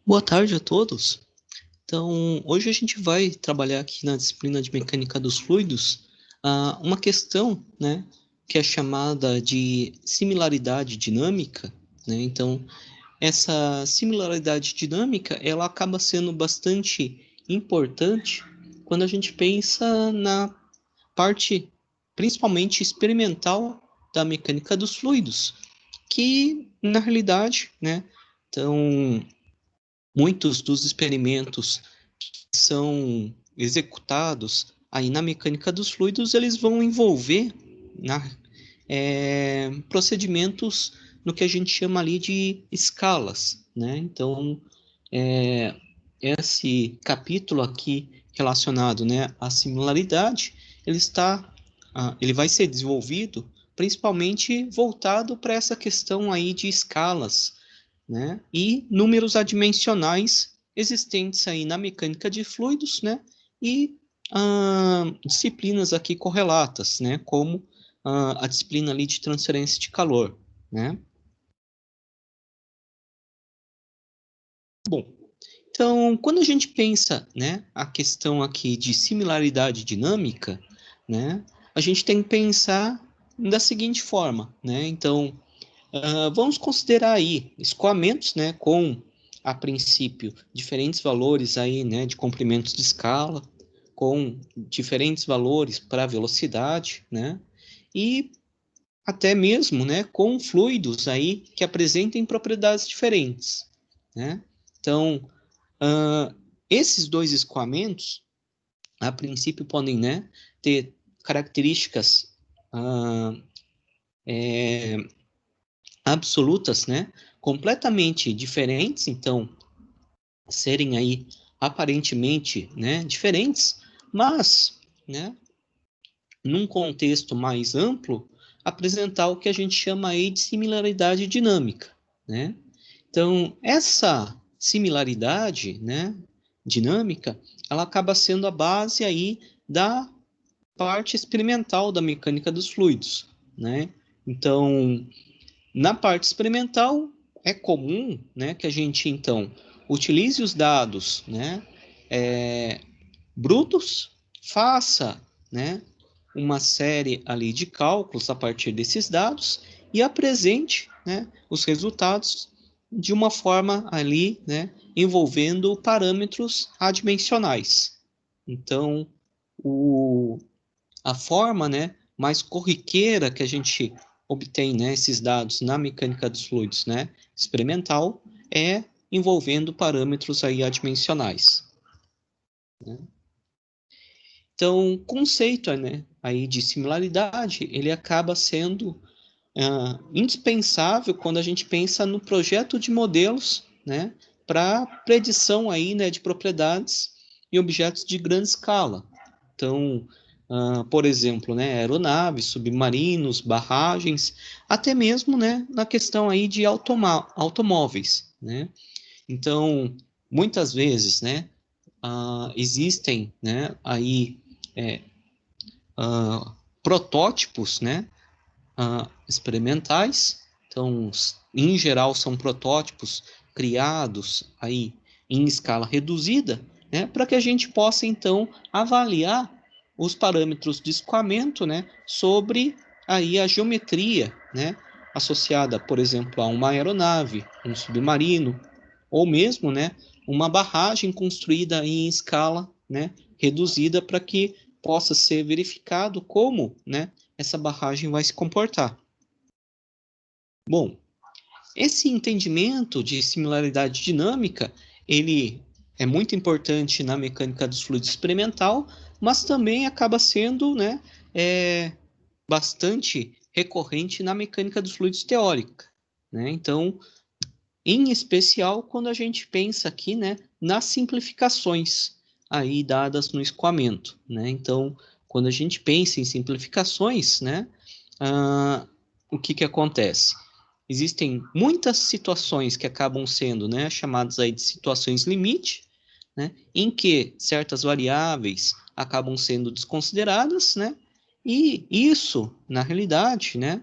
Boa tarde a todos. Então, hoje a gente vai trabalhar aqui na disciplina de mecânica dos fluidos, uma questão, né, que é chamada de similaridade dinâmica, né? Então, essa similaridade dinâmica, ela acaba sendo bastante importante quando a gente pensa na parte, principalmente experimental, da mecânica dos fluidos, que na realidade, né, então muitos dos experimentos que são executados aí na mecânica dos fluidos, eles vão envolver procedimentos no que a gente chama ali de escalas, né? Então, é, esse capítulo aqui relacionado, né, à similaridade, ele vai ser desenvolvido principalmente voltado para essa questão aí de escalas, né? E números adimensionais existentes aí na mecânica de fluidos, né? E disciplinas aqui correlatas, né? Como a disciplina ali de transferência de calor, né? Bom, então, quando a gente pensa, né, a questão aqui de similaridade dinâmica, né, a gente tem que pensar da seguinte forma, né? Então, vamos considerar aí escoamentos, né, com, a princípio, diferentes valores aí, né, de comprimentos de escala, com diferentes valores para velocidade, né, e até mesmo, né, com fluidos aí que apresentem propriedades diferentes, né. Então, uh, esses dois escoamentos, a princípio, podem, né, ter características uh, é, absolutas, né, completamente diferentes, então serem aí aparentemente, né, diferentes, mas, né, num contexto mais amplo, apresentar o que a gente chama aí de similaridade dinâmica, né? Então, essa similaridade, né, dinâmica, ela acaba sendo a base aí da parte experimental da mecânica dos fluidos, né? Então, na parte experimental, é comum, né, que a gente, então, utilize os dados, né, brutos, faça, né, uma série ali de cálculos a partir desses dados e apresente, né, os resultados de uma forma ali, né, envolvendo parâmetros adimensionais. Então, o, a forma, né, mais corriqueira que a gente obtém, né, esses dados na mecânica dos fluidos, né, experimental, é envolvendo parâmetros aí adimensionais, né? Então, o conceito, né, aí de similaridade, ele acaba sendo indispensável quando a gente pensa no projeto de modelos, né, para predição aí, né, de propriedades em objetos de grande escala. Então, por exemplo, né, aeronaves, submarinos, barragens, até mesmo, né, na questão aí de automóveis, né? Então, muitas vezes, né, existem, né, aí é, protótipos, né, experimentais. Então, em geral, são protótipos criados aí em escala reduzida, né, para que a gente possa, então, avaliar os parâmetros de escoamento, né, sobre aí a geometria, né, associada, por exemplo, a uma aeronave, um submarino, ou mesmo, né, uma barragem construída em escala, né, reduzida para que possa ser verificado como, né, essa barragem vai se comportar. Bom, esse entendimento de similaridade dinâmica, ele é muito importante na mecânica dos fluidos experimental, mas também acaba sendo, né, bastante recorrente na mecânica dos fluidos teórica, né? Então, em especial quando a gente pensa aqui, né, nas simplificações aí dadas no escoamento, né? Então, quando a gente pensa em simplificações, né, o que que acontece? Existem muitas situações que acabam sendo, né, chamadas aí de situações limite, né, em que certas variáveis acabam sendo desconsideradas, né, e isso, na realidade, né,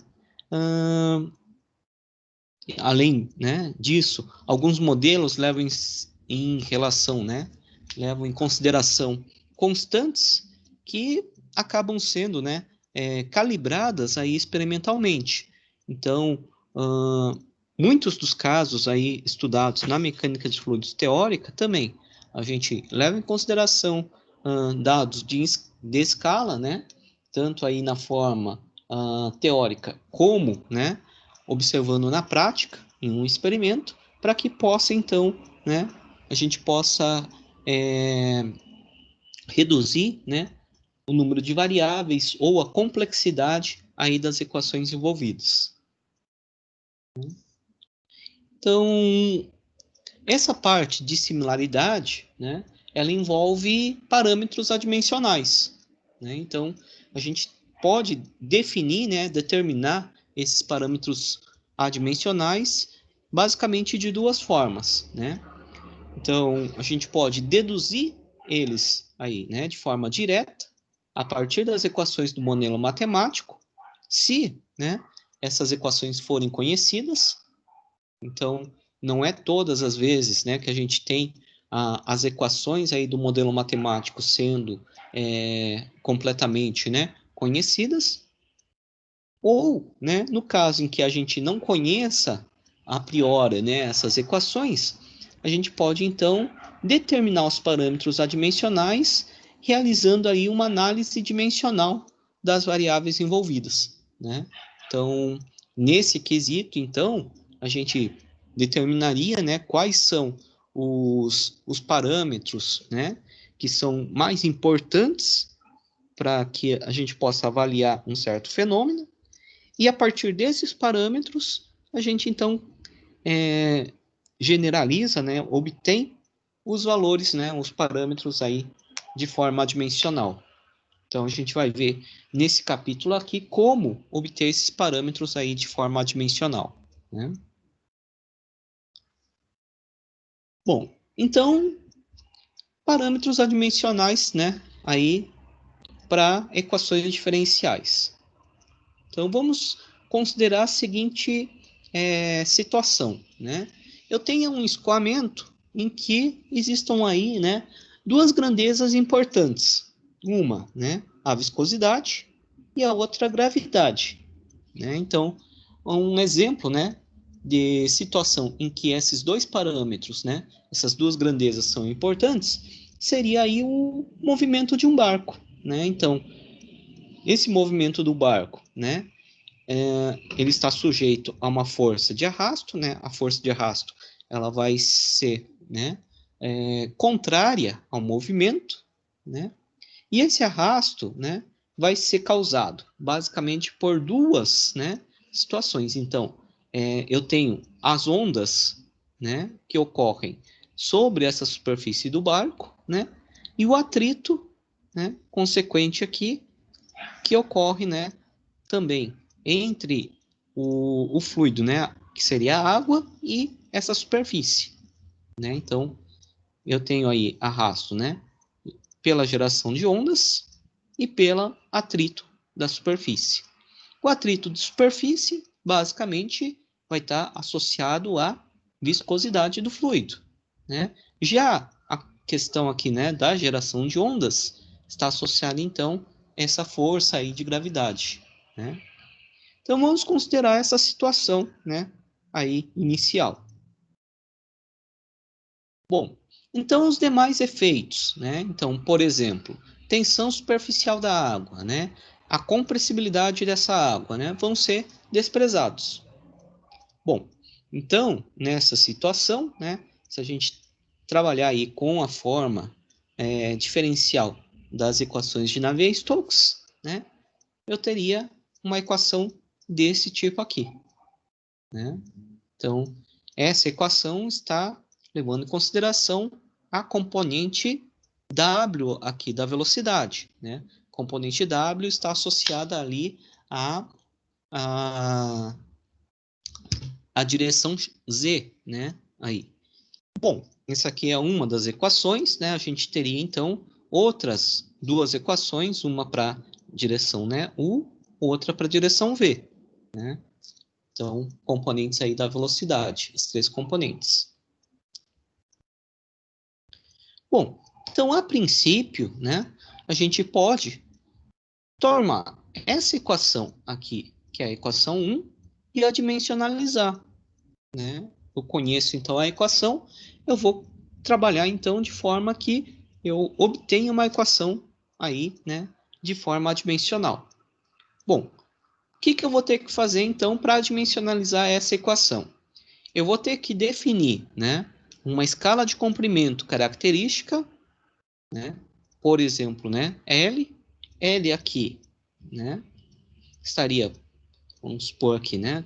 além, né, disso, alguns modelos levam em relação, né, levam em consideração constantes que acabam sendo, né, calibradas aí experimentalmente. Então, muitos dos casos aí estudados na mecânica de fluidos teórica também, a gente leva em consideração dados de escala, né, tanto aí na forma teórica como, né, observando na prática, em um experimento, para que possa, então, né, a gente possa reduzir, né, o número de variáveis ou a complexidade aí das equações envolvidas. Então, essa parte de similaridade, né, ela envolve parâmetros adimensionais, né? Então, a gente pode definir, né, determinar esses parâmetros adimensionais basicamente de duas formas, né? Então, a gente pode deduzir eles aí, né, de forma direta, a partir das equações do modelo matemático, se, né, essas equações forem conhecidas. Então, não é todas as vezes, né, que a gente tem as equações aí do modelo matemático sendo completamente, né, conhecidas, ou, né, no caso em que a gente não conheça a priori, né, essas equações, a gente pode então determinar os parâmetros adimensionais, realizando aí uma análise dimensional das variáveis envolvidas, né? Então, nesse quesito, então, a gente determinaria, né, quais são os parâmetros, né, que são mais importantes para que a gente possa avaliar um certo fenômeno, e a partir desses parâmetros, a gente então generaliza, né, obtém os valores, né, os parâmetros aí de forma adimensional. Então a gente vai ver nesse capítulo aqui como obter esses parâmetros aí de forma adimensional, né? Bom, então parâmetros adimensionais, né, aí para equações diferenciais. Então vamos considerar a seguinte situação, né? Eu tenho um escoamento em que existam aí, né, duas grandezas importantes. Uma, né, a viscosidade e a outra a gravidade, né? Então, um exemplo, né, de situação em que esses dois parâmetros, né, essas duas grandezas são importantes, seria aí o movimento de um barco, né? Então, esse movimento do barco, né, ele está sujeito a uma força de arrasto, né? A força de arrasto ela vai ser, né, contrária ao movimento, né? E esse arrasto, né, vai ser causado basicamente por duas, né, situações. Então, eu tenho as ondas, né, que ocorrem sobre essa superfície do barco, né, e o atrito, né, consequente aqui que ocorre, né, também entre o fluido, né, que seria a água e essa superfície, né? Então, eu tenho aí arrasto, né, pela geração de ondas e pelo atrito da superfície. O atrito de superfície, basicamente, vai estar associado à viscosidade do fluido, né? Já a questão aqui, né, da geração de ondas está associada, então, a essa força aí de gravidade, né? Então vamos considerar essa situação, né, aí inicial. Bom, então os demais efeitos, né? Então, por exemplo, tensão superficial da água, né? A compressibilidade dessa água, né, vão ser desprezados. Bom, então nessa situação, né, se a gente trabalhar aí com a forma diferencial das equações de Navier-Stokes, né, eu teria uma equação desse tipo aqui, né? Então, essa equação está levando em consideração a componente W aqui da velocidade, né? A componente W está associada ali à, à direção Z, né? Aí. Bom, essa aqui é uma das equações, né? A gente teria, então, outras duas equações, uma para direção, né, U, outra para direção V, né? Então, componentes aí da velocidade, os três componentes. Bom, então, a princípio, né, a gente pode tomar essa equação aqui, que é a equação 1, e adimensionalizar, né? Eu conheço, então, a equação, eu vou trabalhar, então, de forma que eu obtenha uma equação aí, né, de forma adimensional. Bom, o que eu vou ter que fazer, então, para adimensionalizar essa equação? Eu vou ter que definir, né, uma escala de comprimento característica, né? Por exemplo, né, L aqui, né, estaria, vamos supor aqui, né,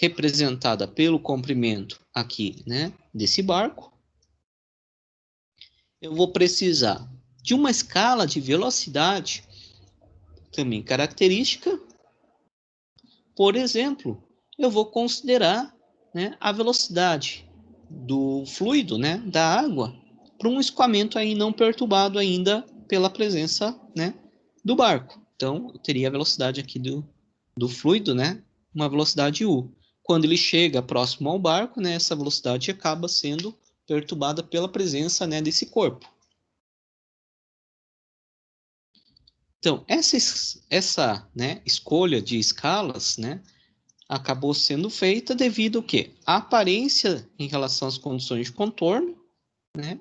representada pelo comprimento aqui, né, desse barco. Eu vou precisar de uma escala de velocidade também característica. Por exemplo, eu vou considerar, né, a velocidade do fluido, né, da água, para um escoamento aí não perturbado ainda pela presença, né, do barco. Então, eu teria a velocidade aqui do fluido, né, uma velocidade u. Quando ele chega próximo ao barco, né, essa velocidade acaba sendo perturbada pela presença, né, desse corpo. Então, essa né, escolha de escalas, né, acabou sendo feita devido ao quê? A aparência em relação às condições de contorno, né?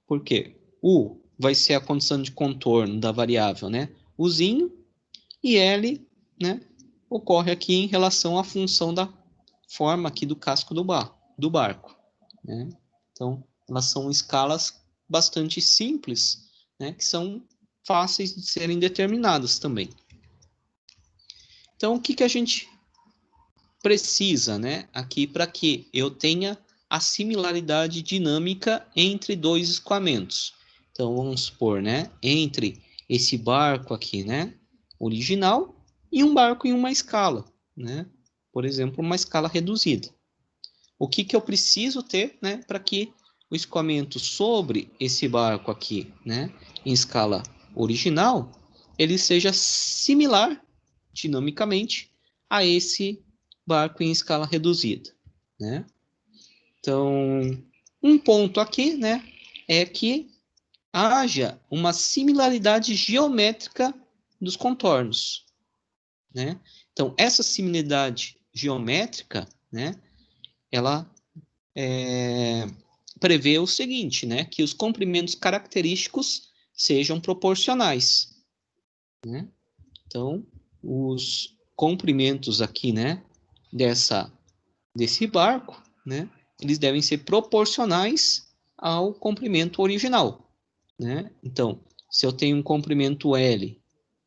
Porque U vai ser a condição de contorno da variável, né? Uzinho, e L, né, ocorre aqui em relação à função da forma aqui do casco do barco, né? Então, elas são escalas bastante simples, né, que são fáceis de serem determinadas também. Então, o que a gente precisa, né, aqui para que eu tenha a similaridade dinâmica entre dois escoamentos? Então, vamos supor, né, entre esse barco aqui, né, original, e um barco em uma escala, né? Por exemplo, uma escala reduzida. O que eu preciso ter, né, para que o escoamento sobre esse barco aqui, né, em escala original, ele seja similar dinamicamente a esse barco em escala reduzida, né? Então, um ponto aqui, né, é que haja uma similaridade geométrica dos contornos, né? Então, essa similaridade geométrica, né, ela prevê o seguinte, né, que os comprimentos característicos sejam proporcionais, né? Então, os comprimentos aqui, né, desse barco, né, eles devem ser proporcionais ao comprimento original, né? Então, se eu tenho um comprimento L,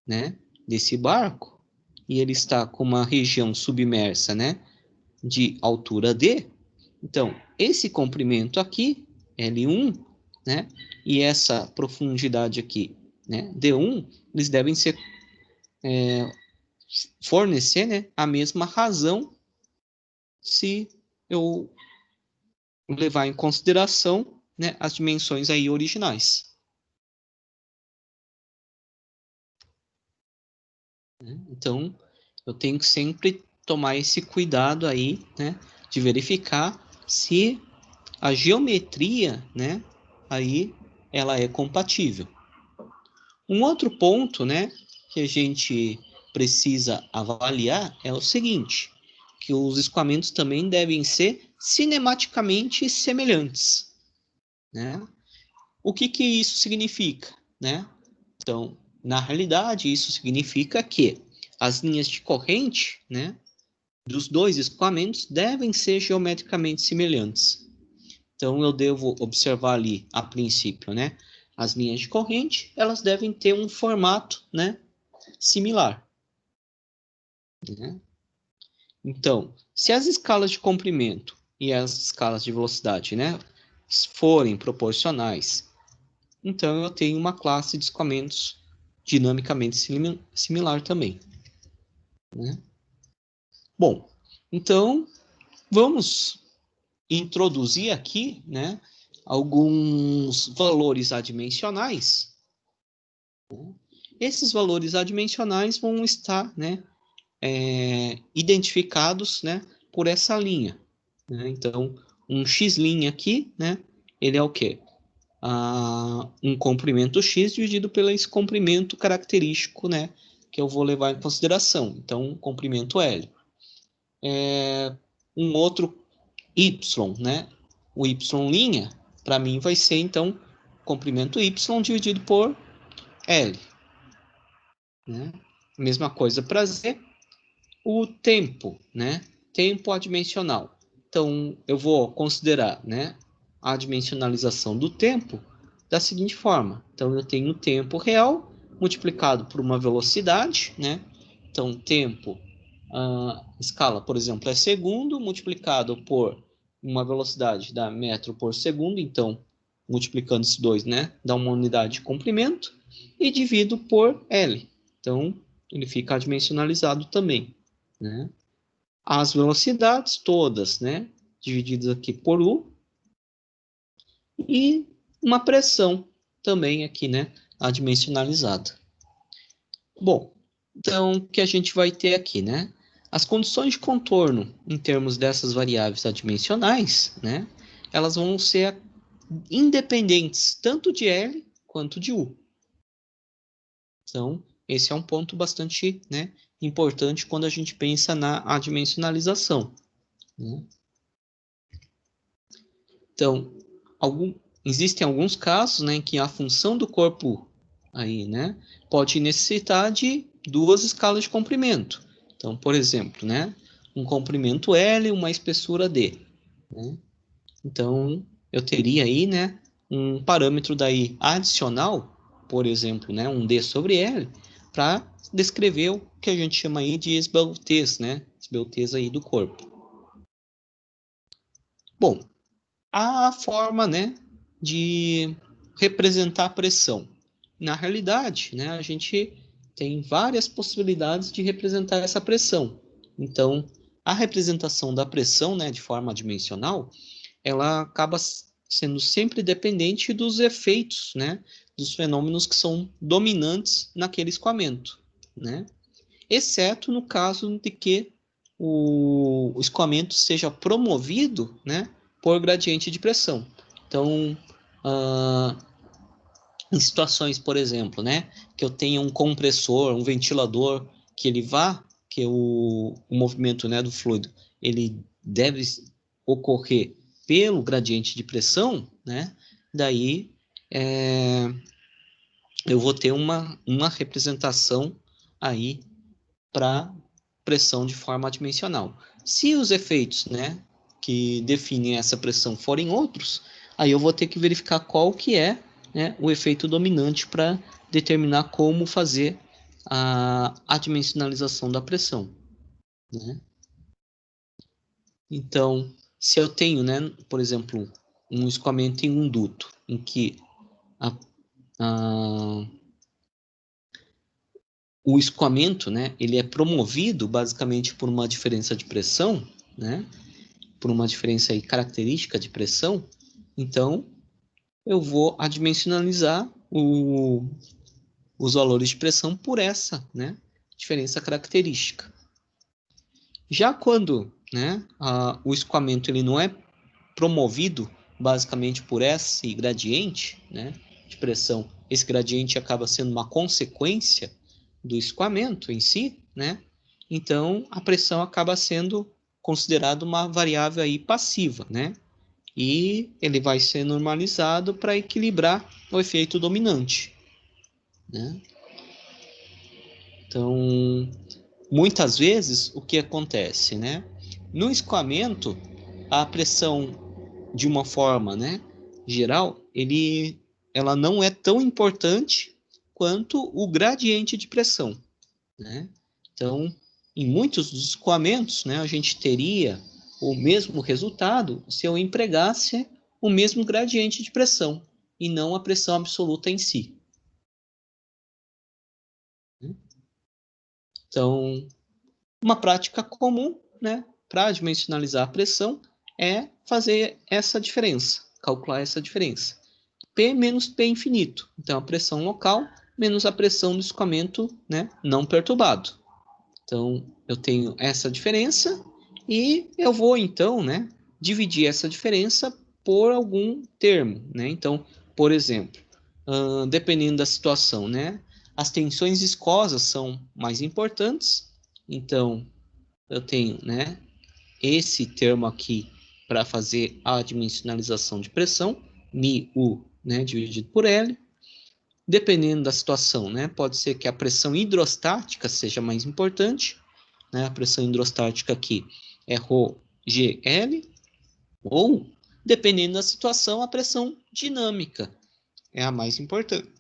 né, desse barco, e ele está com uma região submersa, né, de altura D, então, esse comprimento aqui, L1, né, e essa profundidade aqui, né, D1, eles devem ser fornecer, né, a mesma razão se eu levar em consideração, né, as dimensões aí originais. Então, eu tenho que sempre tomar esse cuidado aí, né, de verificar se a geometria, né, aí ela é compatível. Um outro ponto, né, que a gente precisa avaliar é o seguinte, que os escoamentos também devem ser cinematicamente semelhantes, né? O que isso significa, né? Então, na realidade, isso significa que as linhas de corrente, né, dos dois escoamentos devem ser geometricamente semelhantes. Então, eu devo observar ali, a princípio, né, as linhas de corrente, elas devem ter um formato, né, similar, né? Então, se as escalas de comprimento e as escalas de velocidade, né, forem proporcionais, então eu tenho uma classe de escoamentos dinamicamente similar também, né? Bom, então vamos introduzir aqui, né, alguns valores adimensionais. Esses valores adimensionais vão estar, né, identificados, né, por essa linha, né? Então, um x' aqui, né, ele é o quê? um comprimento x dividido pelo esse comprimento característico, né, que eu vou levar em consideração. Então, comprimento L. Um outro y, né, o y', para mim vai ser, então, comprimento y dividido por L. Né? Mesma coisa para z. O tempo, né, tempo adimensional. Então, eu vou considerar, né, a adimensionalização do tempo da seguinte forma. Então, eu tenho o tempo real multiplicado por uma velocidade, né? Então, tempo, escala, por exemplo, é segundo, multiplicado por uma velocidade da metro por segundo. Então, multiplicando esses dois, né, dá uma unidade de comprimento. E divido por L. Então, ele fica adimensionalizado também, né? As velocidades todas, né, divididas aqui por U, e uma pressão também aqui, né, adimensionalizada. Bom, então o que a gente vai ter aqui, né? As condições de contorno em termos dessas variáveis adimensionais, né, elas vão ser independentes tanto de L quanto de U. Então, esse é um ponto bastante, né, importante quando a gente pensa na adimensionalização, né? Então, existem alguns casos, né, em que a função do corpo aí, né, pode necessitar de duas escalas de comprimento. Então, por exemplo, né, um comprimento L e uma espessura D, né? Então, eu teria aí, né, um parâmetro daí adicional, por exemplo, né, um D sobre L, para descrever o que a gente chama aí de esbeltez, né, esbeltez aí do corpo. Bom, a forma, né, de representar a pressão. Na realidade, né, a gente tem várias possibilidades de representar essa pressão. Então, a representação da pressão, né, de forma adimensional, ela acaba sendo sempre dependente dos efeitos, né, dos fenômenos que são dominantes naquele escoamento, né? Exceto no caso de que o escoamento seja promovido, né, por gradiente de pressão. Então, em situações, por exemplo, né, que eu tenha um compressor, um ventilador, que o movimento, né, do fluido, ele deve ocorrer pelo gradiente de pressão, né, daí eu vou ter uma representação aí para pressão de forma adimensional. Se os efeitos, né, que definem essa pressão forem outros, aí eu vou ter que verificar qual que é, né, o efeito dominante para determinar como fazer a adimensionalização da pressão, né? Então, se eu tenho, né, por exemplo, um escoamento em um duto, em que a, a, o escoamento, né, ele é promovido basicamente por uma diferença de pressão, né, por uma diferença aí característica de pressão, então eu vou adimensionalizar os valores de pressão por essa, né, diferença característica. Já quando, né, o escoamento ele não é promovido basicamente por esse gradiente, né, de pressão, esse gradiente acaba sendo uma consequência do escoamento em si, né, então a pressão acaba sendo considerada uma variável aí passiva, né, e ele vai ser normalizado para equilibrar o efeito dominante, né. Então, muitas vezes, o que acontece, né? No escoamento, a pressão, de uma forma, né, geral, ela não é tão importante quanto o gradiente de pressão, né? Então, em muitos dos escoamentos, né, a gente teria o mesmo resultado se eu empregasse o mesmo gradiente de pressão e não a pressão absoluta em si. Então, uma prática comum, né, para dimensionalizar a pressão é fazer essa diferença, calcular essa diferença. P menos P infinito. Então, a pressão local menos a pressão do escoamento, né, não perturbado. Então, eu tenho essa diferença e eu vou, então, né, dividir essa diferença por algum termo, né? Então, por exemplo, dependendo da situação, né? As tensões viscosas são mais importantes, então eu tenho, né, esse termo aqui para fazer a dimensionalização de pressão, μu, né, dividido por L. Dependendo da situação, né, pode ser que a pressão hidrostática seja mais importante, né, a pressão hidrostática aqui é ρgl, ou, dependendo da situação, a pressão dinâmica é a mais importante.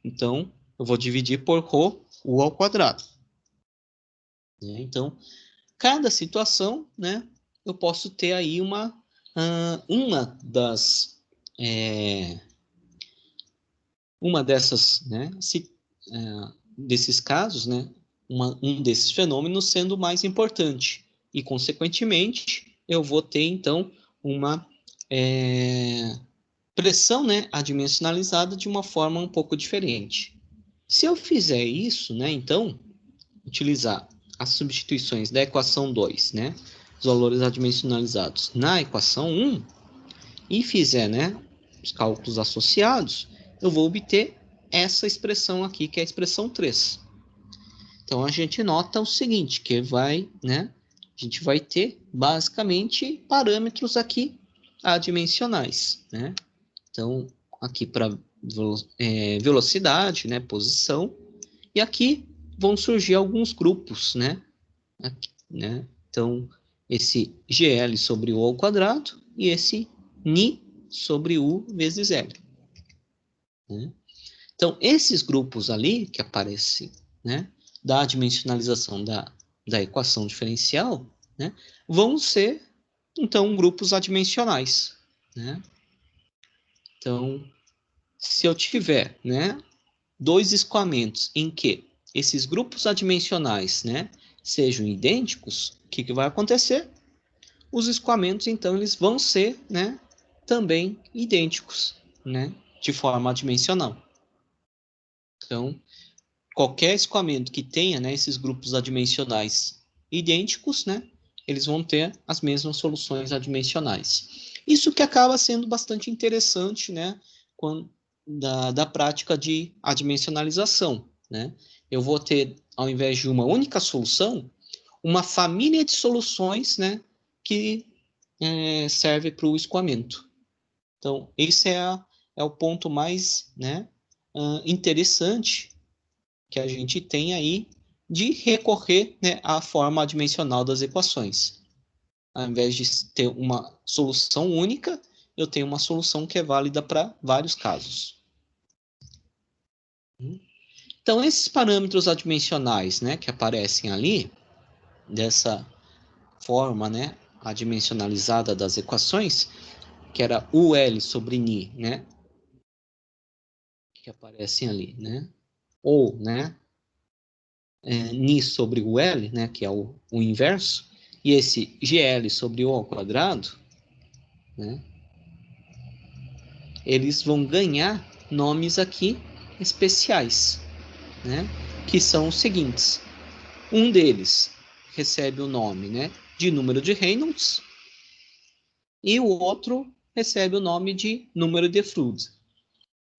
Então, eu vou dividir por ρ, u ao quadrado. Então, cada situação, né, eu posso ter aí uma dessas, né, desses casos, né, um desses fenômenos sendo mais importante. E, consequentemente, eu vou ter, então, uma pressão, né, adimensionalizada de uma forma um pouco diferente. Se eu fizer isso, né, então, utilizar as substituições da equação 2, né, os valores adimensionalizados na equação 1, e fizer, né, os cálculos associados, eu vou obter essa expressão aqui, que é a expressão 3. Então, a gente nota o seguinte, que né, a gente vai ter, basicamente, parâmetros aqui adimensionais, né? Então, aqui para velocidade, né, posição, e aqui vão surgir alguns grupos, né? Aqui, né? Então, esse GL sobre U ao quadrado e esse Ni sobre U vezes L. Né? Então, esses grupos ali que aparecem, né, da dimensionalização da equação diferencial, né, vão ser, então, grupos adimensionais. Né? Então, se eu tiver, né, dois escoamentos em que esses grupos adimensionais, né, sejam idênticos, o que vai acontecer? Os escoamentos, então, eles vão ser, né, também idênticos, né, de forma adimensional. Então, qualquer escoamento que tenha, né, esses grupos adimensionais idênticos, né, eles vão ter as mesmas soluções adimensionais. Isso que acaba sendo bastante interessante, né, da prática de adimensionalização, né? Eu vou ter, ao invés de uma única solução, uma família de soluções, né, que serve para o escoamento. Então, esse é o ponto mais, né, interessante que a gente tem aí de recorrer, né, à forma adimensional das equações. Ao invés de ter uma solução única, eu tenho uma solução que é válida para vários casos. Então, esses parâmetros adimensionais, né, que aparecem ali, dessa forma, né, adimensionalizada das equações, que era UL sobre Ni, né, que aparecem ali, né, ou, né, Ni sobre UL, né, que é o inverso, e esse GL sobre O ao quadrado, né, eles vão ganhar nomes aqui especiais, né, que são os seguintes. Um deles recebe o nome, né, de número de Reynolds e o outro recebe o nome de número de Froude.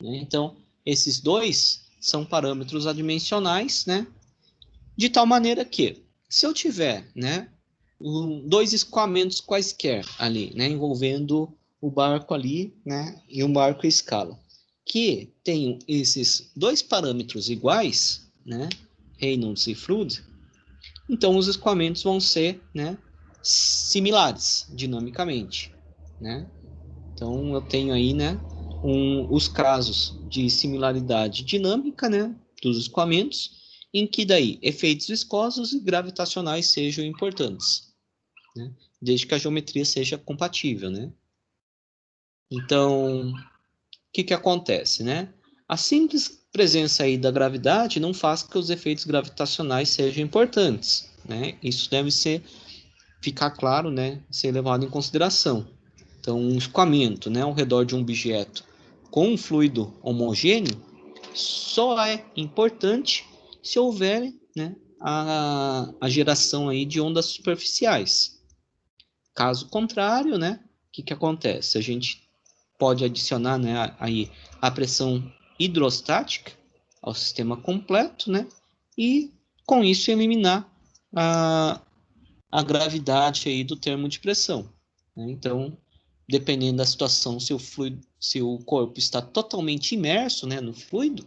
Né? Então, esses dois são parâmetros adimensionais, né, de tal maneira que, se eu tiver, né, dois escoamentos quaisquer ali, né, envolvendo o barco ali, né, e um barco à escala, que tenham esses dois parâmetros iguais, né, Reynolds e Froude, então os escoamentos vão ser, né, similares dinamicamente, né? Então eu tenho aí, né, os casos de similaridade dinâmica, né, dos escoamentos, em que daí efeitos viscosos e gravitacionais sejam importantes, né, desde que a geometria seja compatível, né? Então, o que acontece, né? A simples presença aí da gravidade não faz que os efeitos gravitacionais sejam importantes, né? Isso deve ficar claro, né? Ser levado em consideração. Então, um escoamento, né, ao redor de um objeto com um fluido homogêneo só é importante se houver, né, a geração aí de ondas superficiais. Caso contrário, né, o que acontece? A gente pode adicionar, né, aí a pressão hidrostática ao sistema completo, né, e com isso eliminar a gravidade aí do termo de pressão, né? Então, dependendo da situação, se o corpo está totalmente imerso, né, no fluido,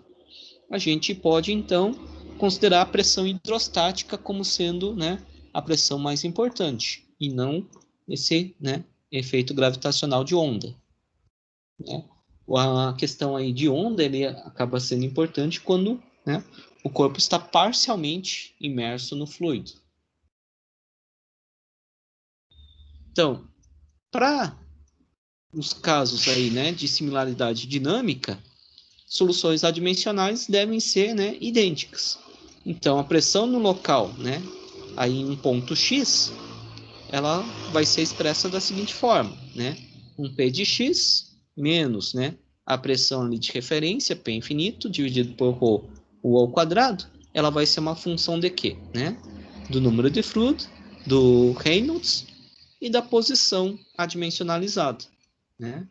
a gente pode então considerar a pressão hidrostática como sendo, né, a pressão mais importante e não esse, né, efeito gravitacional de onda, né? A questão aí de onda ele acaba sendo importante quando, né, o corpo está parcialmente imerso no fluido. Então, para os casos aí, né, de similaridade dinâmica, soluções adimensionais devem ser, né, idênticas. Então, a pressão no local, né, aí em um ponto X, ela vai ser expressa da seguinte forma, né, um P de X menos, né, a pressão ali de referência, P infinito, dividido por ρ, U ao quadrado, ela vai ser uma função de quê, né? Do número de fluido, do Reynolds e da posição adimensionalizada, né?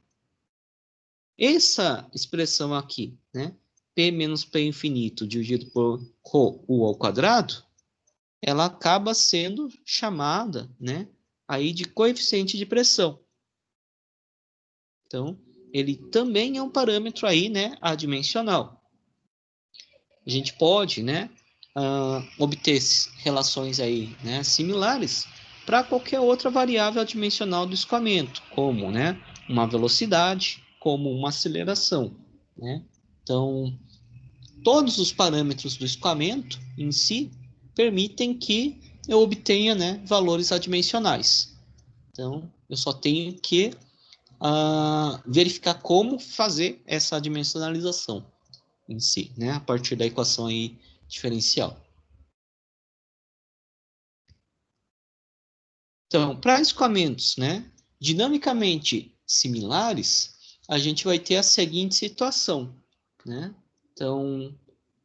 Essa expressão aqui, né, P menos P infinito dividido por ρ U ao quadrado, ela acaba sendo chamada, né, aí de coeficiente de pressão. Então, ele também é um parâmetro aí, né, adimensional. A gente pode, né, obter relações aí, né, similares para qualquer outra variável adimensional do escoamento, como, né, uma velocidade, como uma aceleração, né? Então, todos os parâmetros do escoamento em si permitem que eu obtenha, né, valores adimensionais. Então, eu só tenho que verificar como fazer essa adimensionalização em si, né, a partir da equação aí diferencial. Então, para escoamentos, né, dinamicamente similares, a gente vai ter a seguinte situação, né? Então,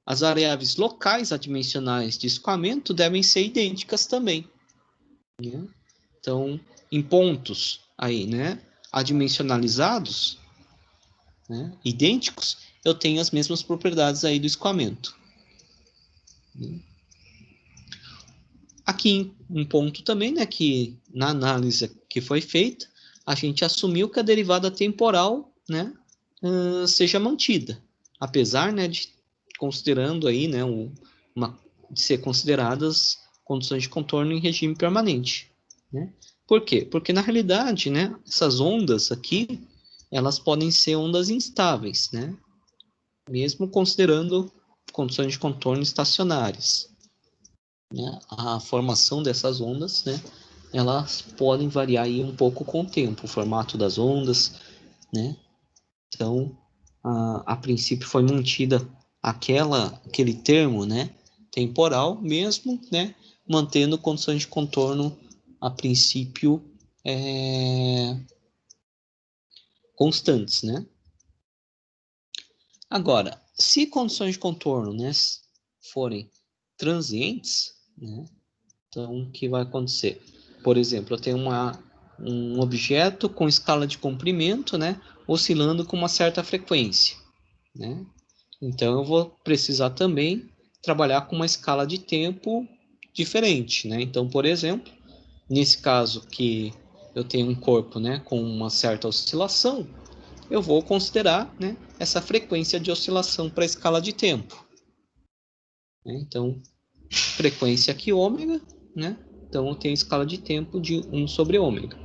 as variáveis locais adimensionais de escoamento devem ser idênticas também, né? Então, em pontos aí, né, adimensionalizados, né, idênticos, eu tenho as mesmas propriedades aí do escoamento. Aqui um ponto também, né, que na análise que foi feita, a gente assumiu que a derivada temporal, né, seja mantida, apesar, né, de considerando aí, né, de ser consideradas condições de contorno em regime permanente, né? Por quê? Porque na realidade, né, essas ondas aqui, elas podem ser ondas instáveis, né? Mesmo considerando condições de contorno estacionárias, né? A formação dessas ondas, né, elas podem variar aí um pouco com o tempo, o formato das ondas, né? Então, a princípio foi mantida aquele termo, né, temporal, mesmo, né, mantendo condições de contorno a princípio constantes, né? Agora, se condições de contorno, né, forem transientes, né, então o que vai acontecer? Por exemplo, eu tenho um objeto com escala de comprimento, né, oscilando com uma certa frequência, né? Então eu vou precisar também trabalhar com uma escala de tempo diferente, né? Então, por exemplo, nesse caso que eu tenho um corpo, né, com uma certa oscilação, eu vou considerar, né, essa frequência de oscilação para a escala de tempo, né? Então, frequência aqui ômega, né? Então eu tenho escala de tempo de 1 sobre ômega.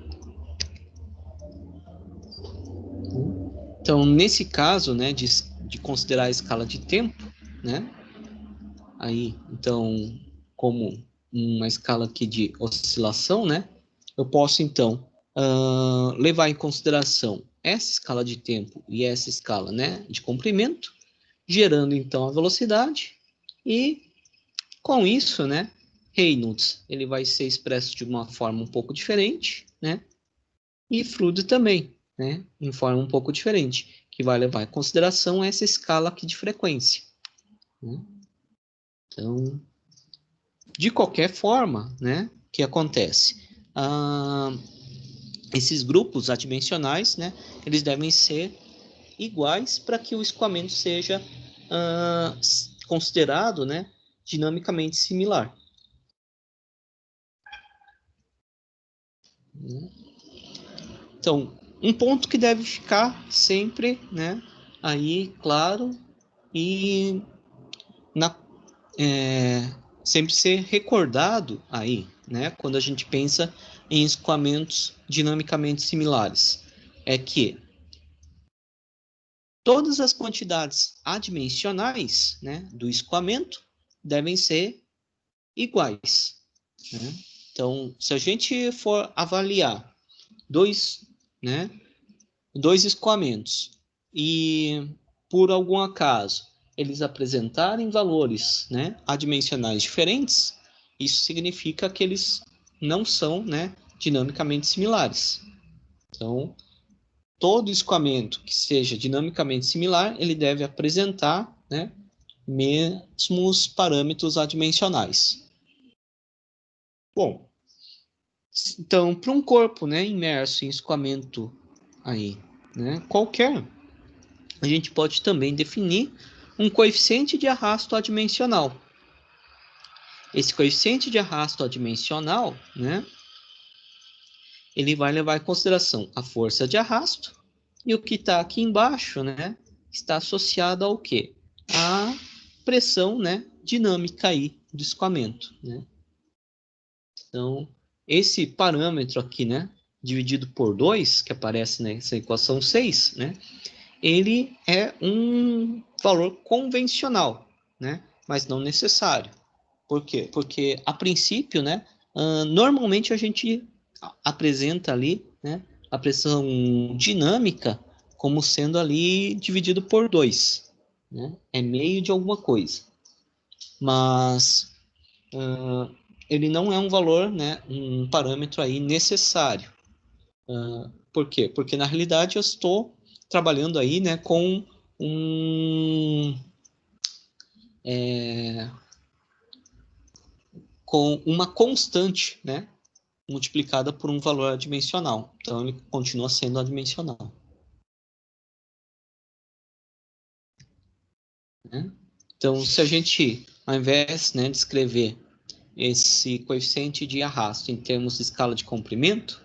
Então, nesse caso, né, de considerar a escala de tempo, né, aí, então, como uma escala aqui de oscilação, né, eu posso, então, levar em consideração essa escala de tempo e essa escala, né, de comprimento, gerando, então, a velocidade, e com isso, né, Reynolds ele vai ser expresso de uma forma um pouco diferente, né, e fluido também, né, em forma um pouco diferente, que vai levar em consideração essa escala aqui de frequência, né? Então, de qualquer forma, né, o que acontece? esses grupos adimensionais, né, eles devem ser iguais para que o escoamento seja considerado, né, dinamicamente similar. Então, um ponto que deve ficar sempre, né, aí claro e sempre ser recordado aí, né, quando a gente pensa em escoamentos dinamicamente similares, é que todas as quantidades adimensionais, né, do escoamento devem ser iguais, né? Então, se a gente for avaliar dois, né, dois escoamentos e, por algum acaso, eles apresentarem valores, né, adimensionais diferentes, isso significa que eles não são, né, dinamicamente similares. Então, todo escoamento que seja dinamicamente similar, ele deve apresentar, né, mesmos parâmetros adimensionais. Bom, então, para um corpo, né, imerso em escoamento aí, né, qualquer, a gente pode também definir um coeficiente de arrasto adimensional. Esse coeficiente de arrasto adimensional, né, ele vai levar em consideração a força de arrasto, e o que está aqui embaixo, né, está associado ao quê? A pressão, né, dinâmica aí do escoamento, né? Então, esse parâmetro aqui, né, dividido por 2, que aparece nessa equação 6, né, ele é um valor convencional, né, mas não necessário. Por quê? Porque, a princípio, né, normalmente a gente apresenta ali, né, a pressão dinâmica como sendo ali dividido por 2, né? É meio de alguma coisa. Mas ele não é um valor, né, um parâmetro aí necessário. Por quê? Porque na realidade eu estou trabalhando aí, né, um, é, com uma constante, né, multiplicada por um valor adimensional. Então ele continua sendo adimensional. Né? Então, se a gente, ao invés, né, de escrever esse coeficiente de arrasto em termos de escala de comprimento,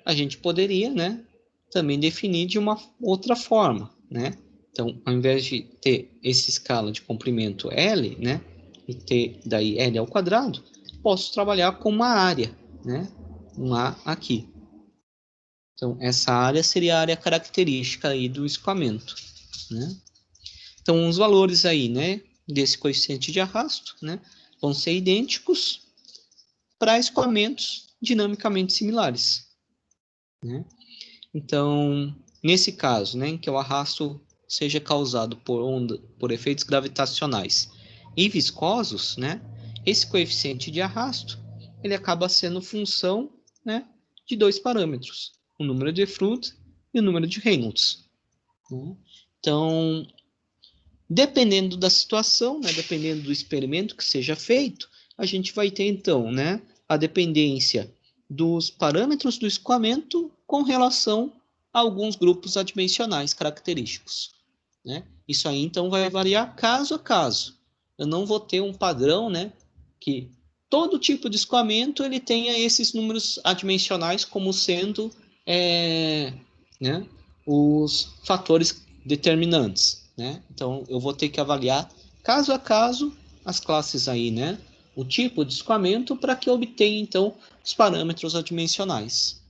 a gente poderia, né, também definir de uma outra forma, né? Então, ao invés de ter essa escala de comprimento L, né, e ter daí L ao quadrado, posso trabalhar com uma área, né, um A aqui. Então, essa área seria a área característica aí do escoamento, né? Então, os valores aí, né, desse coeficiente de arrasto, né, vão ser idênticos para escoamentos dinamicamente similares, né? Então, nesse caso, né, em que o arrasto seja causado por efeitos gravitacionais e viscosos, né, esse coeficiente de arrasto ele acaba sendo função, né, de dois parâmetros, o número de Froude e o número de Reynolds, né? Então, dependendo da situação, né, dependendo do experimento que seja feito, a gente vai ter então, né, a dependência dos parâmetros do escoamento com relação a alguns grupos adimensionais característicos, né? Isso aí então vai variar caso a caso. Eu não vou ter um padrão, né, que todo tipo de escoamento ele tenha esses números adimensionais como sendo né, os fatores determinantes, né? Então eu vou ter que avaliar caso a caso as classes aí, né? O tipo de escoamento para que eu obtenha então os parâmetros adimensionais,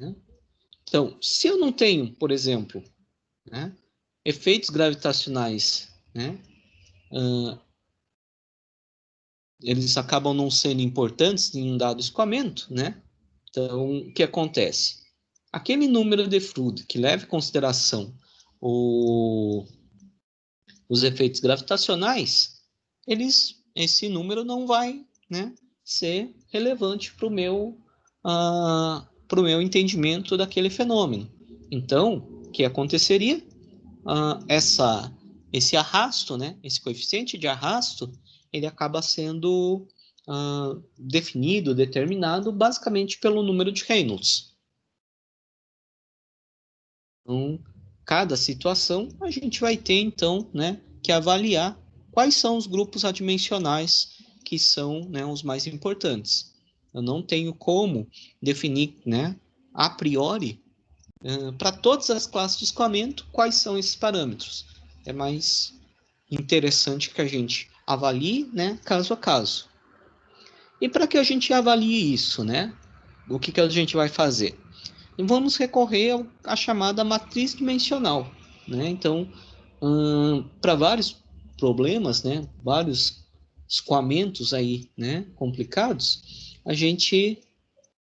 né? Então, se eu não tenho, por exemplo, né, efeitos gravitacionais, né, eles acabam não sendo importantes em um dado escoamento, né? Então, o que acontece? Aquele número de Froude que leva em consideração o, os efeitos gravitacionais, esse número não vai, né, ser relevante para o meu entendimento daquele fenômeno. Então, o que aconteceria? Esse arrasto, né, esse coeficiente de arrasto, ele acaba sendo definido, determinado, basicamente pelo número de Reynolds. Então, cada situação, a gente vai ter, então, né, que avaliar quais são os grupos adimensionais que são, né, os mais importantes. Eu não tenho como definir, né, a priori, para todas as classes de escoamento, quais são esses parâmetros. É mais interessante que a gente avalie, né, caso a caso. E para que a gente avalie isso, né, o que a gente vai fazer? Vamos recorrer à chamada matriz dimensional, né? Então, para vários problemas, né, vários escoamentos aí, né, complicados, a gente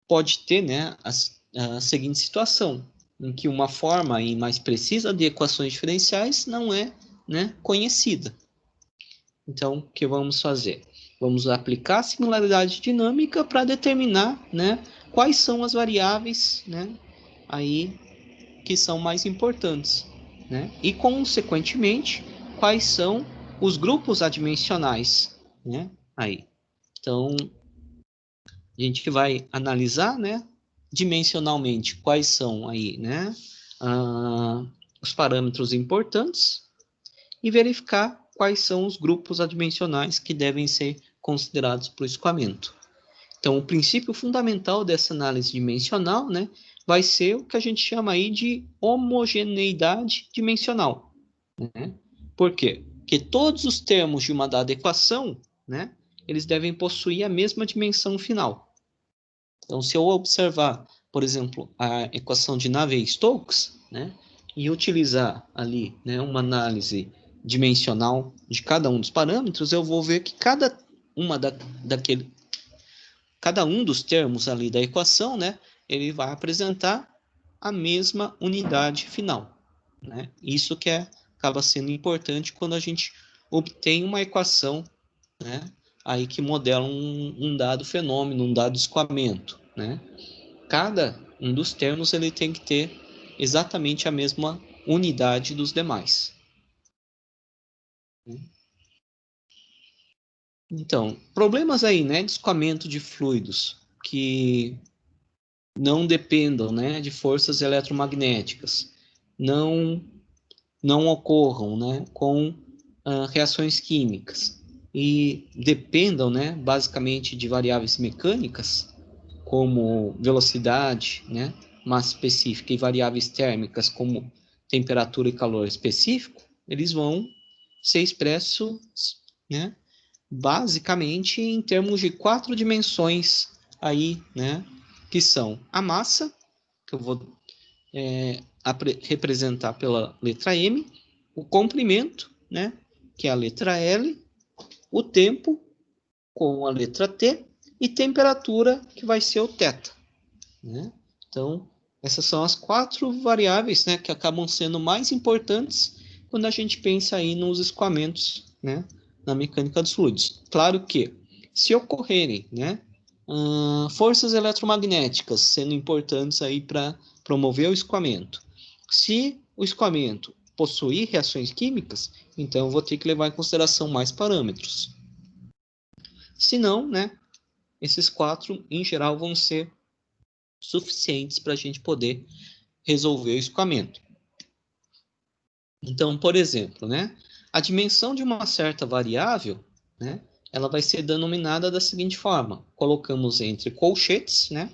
pode ter, né, a seguinte situação, em que uma forma aí mais precisa de equações diferenciais não é, né, conhecida. Então, o que vamos fazer? Vamos aplicar a similaridade dinâmica para determinar, né, quais são as variáveis, né, aí que são mais importantes, né? E consequentemente, quais são os grupos adimensionais, né? Aí. Então, a gente vai analisar, né, dimensionalmente quais são aí, né, os parâmetros importantes e verificar quais são os grupos adimensionais que devem ser considerados para o escoamento. Então, o princípio fundamental dessa análise dimensional, né, vai ser o que a gente chama aí de homogeneidade dimensional, né? Por quê? Porque todos os termos de uma dada equação, né, eles devem possuir a mesma dimensão final. Então, se eu observar, por exemplo, a equação de Navier-Stokes, né, e utilizar ali, né, uma análise dimensional de cada um dos parâmetros, eu vou ver que cada um dos termos ali da equação, né, ele vai apresentar a mesma unidade final, né? Isso que acaba sendo importante quando a gente obtém uma equação, né, aí que modela um dado fenômeno, um dado escoamento, né? Cada um dos termos ele tem que ter exatamente a mesma unidade dos demais. Então, problemas aí, né, de escoamento de fluidos que não dependam, né, de forças eletromagnéticas, não não ocorram, né, com reações químicas e dependam, né, basicamente de variáveis mecânicas, como velocidade, né, massa específica e variáveis térmicas como temperatura e calor específico, eles vão ser expressos, né, basicamente em termos de 4 dimensões aí, né, que são a massa, que eu vou representar pela letra M, o comprimento, né, que é a letra L, o tempo com a letra T e temperatura, que vai ser o θ, né? Então, essas são as 4 variáveis, né, que acabam sendo mais importantes quando a gente pensa aí nos escoamentos, né, na mecânica dos fluidos. Claro que, se ocorrerem, né, forças eletromagnéticas sendo importantes aí para promover o escoamento. Se o escoamento possuir reações químicas, então eu vou ter que levar em consideração mais parâmetros. Se não, né, esses 4, em geral, vão ser suficientes para a gente poder resolver o escoamento. Então, por exemplo, né, a dimensão de uma certa variável, né, ela vai ser denominada da seguinte forma: colocamos entre colchetes, né,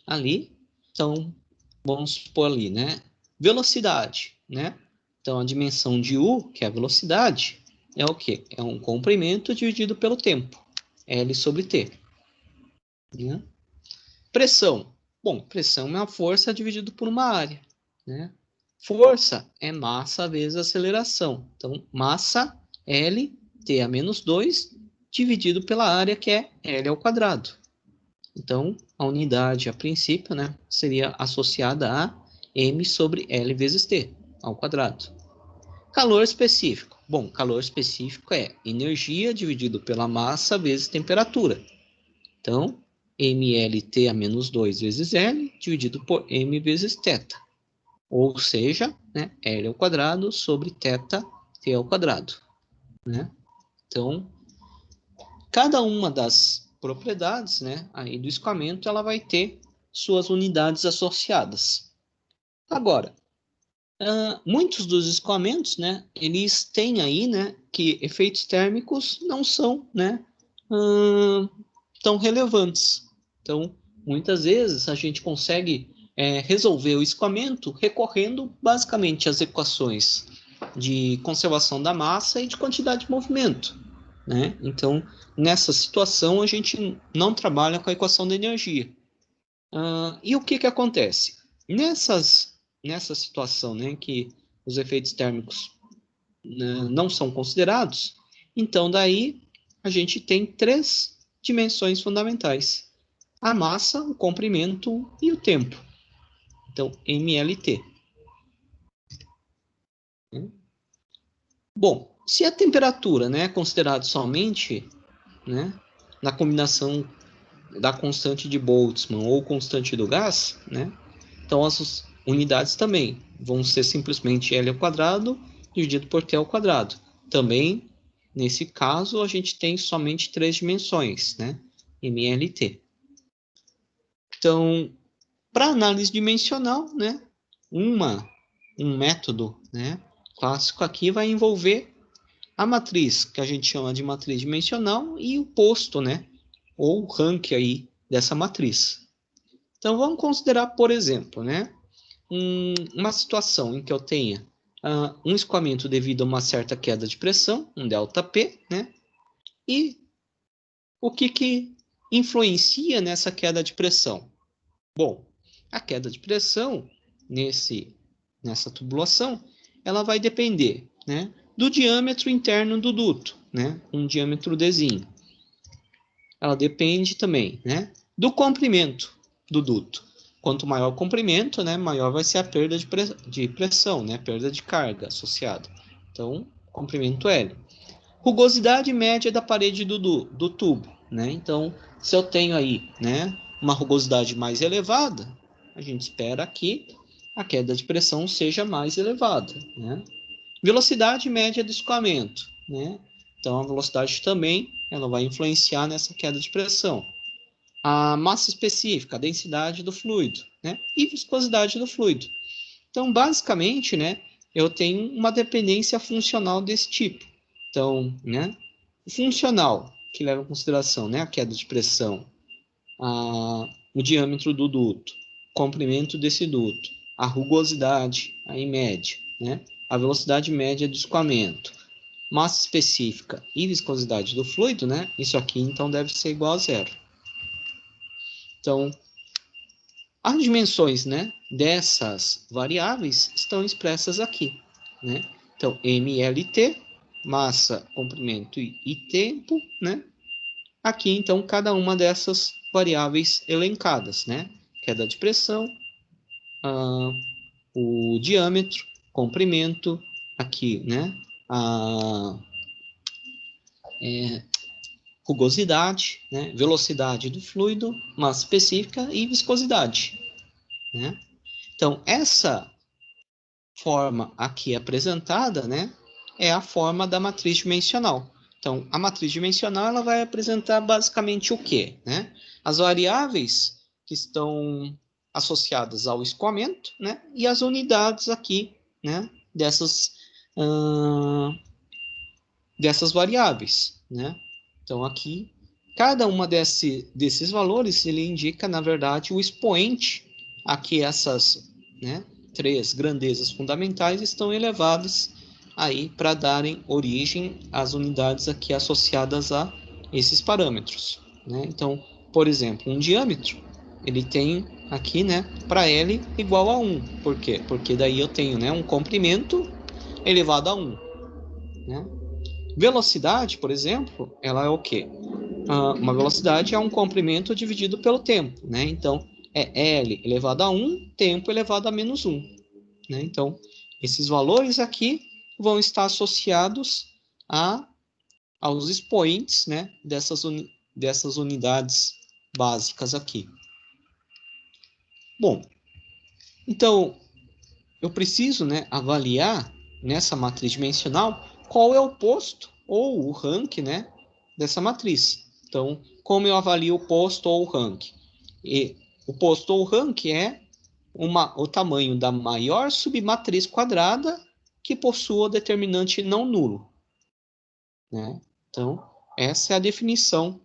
ali. Então, vamos supor ali, né, velocidade, né? Então, a dimensão de U, que é a velocidade, é o quê? É um comprimento dividido pelo tempo, L sobre T. Né? Pressão. Bom, pressão é uma força dividido por uma área, né? Força é massa vezes aceleração. Então, massa L, T a menos 2, dividido pela área, que é L ao quadrado. Então, a unidade, a princípio, né, seria associada a M sobre L vezes T, ao quadrado. Calor específico. Bom, calor específico é energia dividido pela massa vezes temperatura. Então, mLT a menos 2 vezes L, dividido por M vezes θ. Ou seja, né, L ao quadrado sobre θ, T ao quadrado. Né? Então, cada uma das propriedades, né, aí do escoamento, ela vai ter suas unidades associadas. Agora, muitos dos escoamentos, né, eles têm aí, né, que efeitos térmicos não são, né, tão relevantes. Então, muitas vezes a gente consegue resolver o escoamento recorrendo basicamente às equações de conservação da massa e de quantidade de movimento, né? Então, nessa situação, a gente não trabalha com a equação da energia. E o que acontece? Nessa situação, né, que os efeitos térmicos, né, não são considerados, então daí a gente tem três dimensões fundamentais: a massa, o comprimento e o tempo. Então, MLT. Bom, se a temperatura, né, é considerada somente, né, na combinação da constante de Boltzmann ou constante do gás, né, então as unidades também vão ser simplesmente L ao quadrado dividido por T ao quadrado. Também, nesse caso, a gente tem somente três dimensões, né, MLT. Então, para análise dimensional, né, um método, né, clássico aqui vai envolver a matriz, que a gente chama de matriz dimensional, e o posto, né, ou o rank aí dessa matriz. Então, vamos considerar, por exemplo, né, uma situação em que eu tenha um escoamento devido a uma certa queda de pressão, um ΔP, né, e o que influencia nessa queda de pressão? Bom, a queda de pressão nessa tubulação, ela vai depender, né, do diâmetro interno do duto, né, um diâmetro Dzinho. Ela depende também, né, do comprimento do duto. Quanto maior o comprimento, né, maior vai ser a perda de pressão, né, perda de carga associada. Então, comprimento L. Rugosidade média da parede do tubo, né? Então, se eu tenho aí, né, uma rugosidade mais elevada, a gente espera que a queda de pressão seja mais elevada, né? Velocidade média do escoamento, né? Então, a velocidade também ela vai influenciar nessa queda de pressão. A massa específica, a densidade do fluido, né? E viscosidade do fluido. Então, basicamente, né, eu tenho uma dependência funcional desse tipo. Então, né, o funcional, que leva em consideração, né, a queda de pressão, o diâmetro do duto, o comprimento desse duto, a rugosidade, aí média, né, a velocidade média do escoamento, massa específica e viscosidade do fluido, né, isso aqui então deve ser igual a zero. Então, as dimensões, né, dessas variáveis estão expressas aqui, né? Então, MLT, massa, comprimento e tempo, né? Aqui, então, cada uma dessas variáveis elencadas, né? Queda de pressão, o diâmetro, comprimento, aqui, né? A rugosidade, né? Velocidade do fluido, massa específica e viscosidade, né? Então, essa forma aqui apresentada, né, é a forma da matriz dimensional. Então, a matriz dimensional ela vai apresentar basicamente o quê? Né? As variáveis que estão associadas ao escoamento, né, e as unidades aqui, né, dessas variáveis, né? Então, aqui, cada uma desses valores, ele indica, na verdade, o expoente a que essas, né, três grandezas fundamentais estão elevadas aí para darem origem às unidades aqui associadas a esses parâmetros, né? Então, por exemplo, um diâmetro, ele tem aqui, né, para L igual a 1. Por quê? Porque daí eu tenho, né, um comprimento elevado a 1, né? Velocidade, por exemplo, ela é o quê? Uma velocidade é um comprimento dividido pelo tempo, né? Então, é L elevado a 1, tempo elevado a menos 1. Né? Então, esses valores aqui vão estar associados aos expoentes, né, dessas unidades básicas aqui. Bom, então, eu preciso, né, avaliar nessa matriz dimensional qual é o posto ou o rank, né, dessa matriz. Então, como eu avalio o posto ou o rank? E o posto ou o rank é o tamanho da maior submatriz quadrada que possua determinante não nulo, né? Então, essa é a definição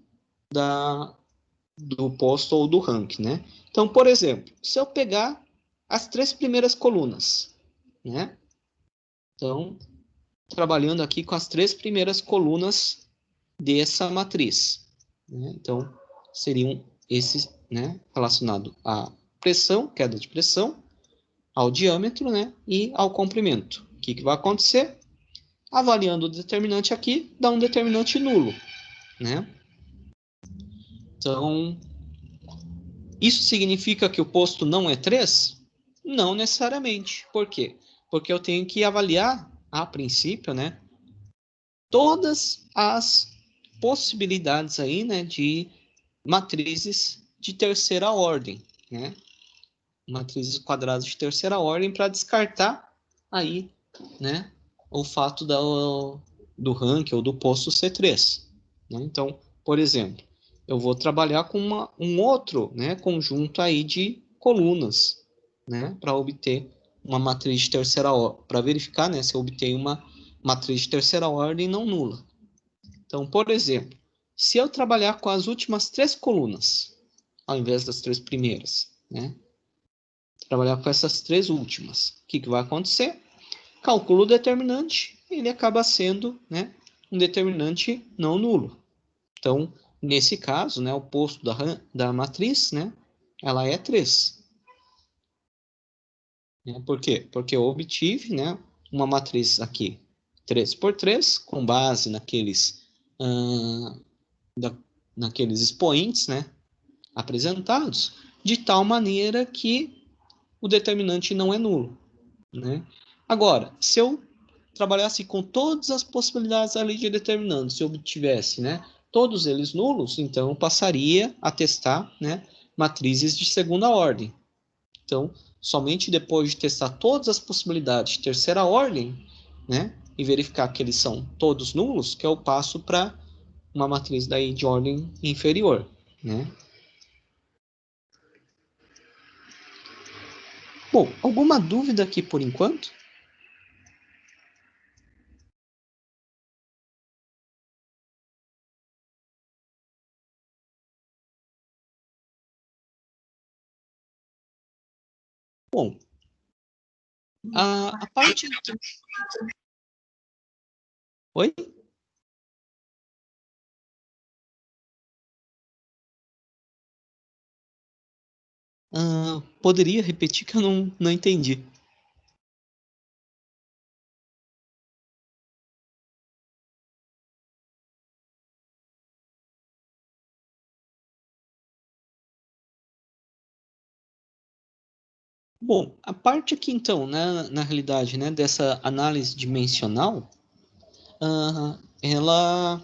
do posto ou do rank, né? Então, por exemplo, se eu pegar as 3 primeiras colunas, né? Então, trabalhando aqui com as 3 primeiras colunas dessa matriz, né? Então, seriam esses, né? Relacionado à pressão, queda de pressão, ao diâmetro, né? E ao comprimento. O que vai acontecer? Avaliando o determinante aqui, dá um determinante nulo, né? Então, isso significa que o posto não é 3? Não necessariamente. Por quê? Porque eu tenho que avaliar, a princípio, né, todas as possibilidades aí, né, de matrizes de terceira ordem, né? Matrizes quadradas de terceira ordem para descartar aí, né, o fato do rank ou do posto C3. Né? Então, por exemplo, eu vou trabalhar com um outro, né, conjunto aí de colunas, né, para obter uma matriz de terceira ordem, para verificar, né, se eu obtenho uma matriz de terceira ordem não nula. Então, por exemplo, se eu trabalhar com as últimas 3 colunas, ao invés das 3 primeiras, né, trabalhar com essas 3 últimas, o que vai acontecer? Calculo o determinante, ele acaba sendo, né, um determinante não nulo. Então, nesse caso, né, o posto da matriz, né, ela é 3. Né? Por quê? Porque eu obtive, né, uma matriz aqui 3 por 3, com base da, naqueles expoentes, né, apresentados, de tal maneira que o determinante não é nulo. Né? Agora, se eu trabalhasse com todas as possibilidades ali de determinantes, se eu obtivesse, né, todos eles nulos, então eu passaria a testar, né, matrizes de segunda ordem. Então, somente depois de testar todas as possibilidades de terceira ordem, né, e verificar que eles são todos nulos, que eu passo para uma matriz daí de ordem inferior, né? Bom, alguma dúvida aqui por enquanto? Bom, a parte... Oi? Poderia repetir que eu não entendi. Bom, a parte aqui então, né, na realidade, né, dessa análise dimensional, ela,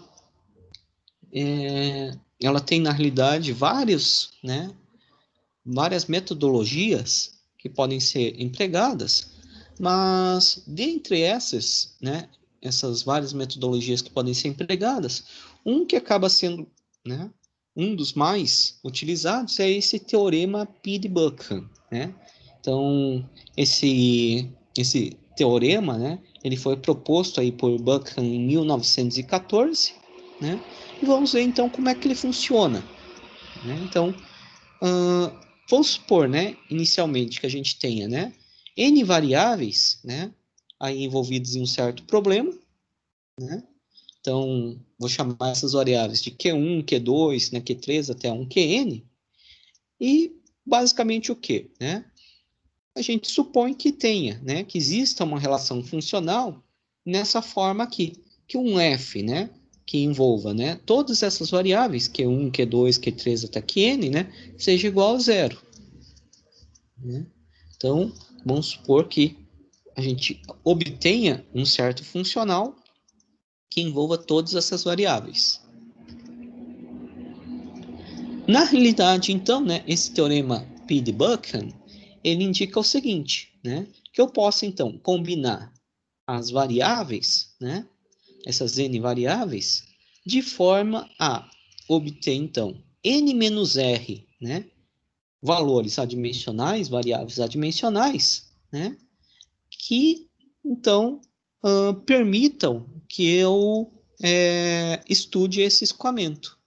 ela tem na realidade várias metodologias que podem ser empregadas, mas dentre essas, né, essas várias metodologias que podem ser empregadas, um que acaba sendo, né, um dos mais utilizados é esse teorema Peabody-Buckham, né? Então, esse teorema, né, ele foi proposto aí por Buckham em 1914, né? E vamos ver então como é que ele funciona, né? Então, vamos supor, né, inicialmente que a gente tenha, né, N variáveis, né, aí envolvidas em um certo problema, né? Então, vou chamar essas variáveis de Q1, Q2, né, Q3 até 1Qn. E basicamente o quê, né? A gente supõe que tenha, né, que exista uma relação funcional nessa forma aqui, que um f, né, que envolva, né, todas essas variáveis, Q1, Q2, Q3 até Qn, né, seja igual a zero. Né? Então, vamos supor que a gente obtenha um certo funcional que envolva todas essas variáveis. Na realidade, então, né, esse teorema Peabody-Buckham, ele indica o seguinte, né, que eu posso, então, combinar as variáveis, né, essas n variáveis, de forma a obter, então, n menos r, né? Valores adimensionais, variáveis adimensionais, né? Que, então, permitam que eu estude esse escoamento.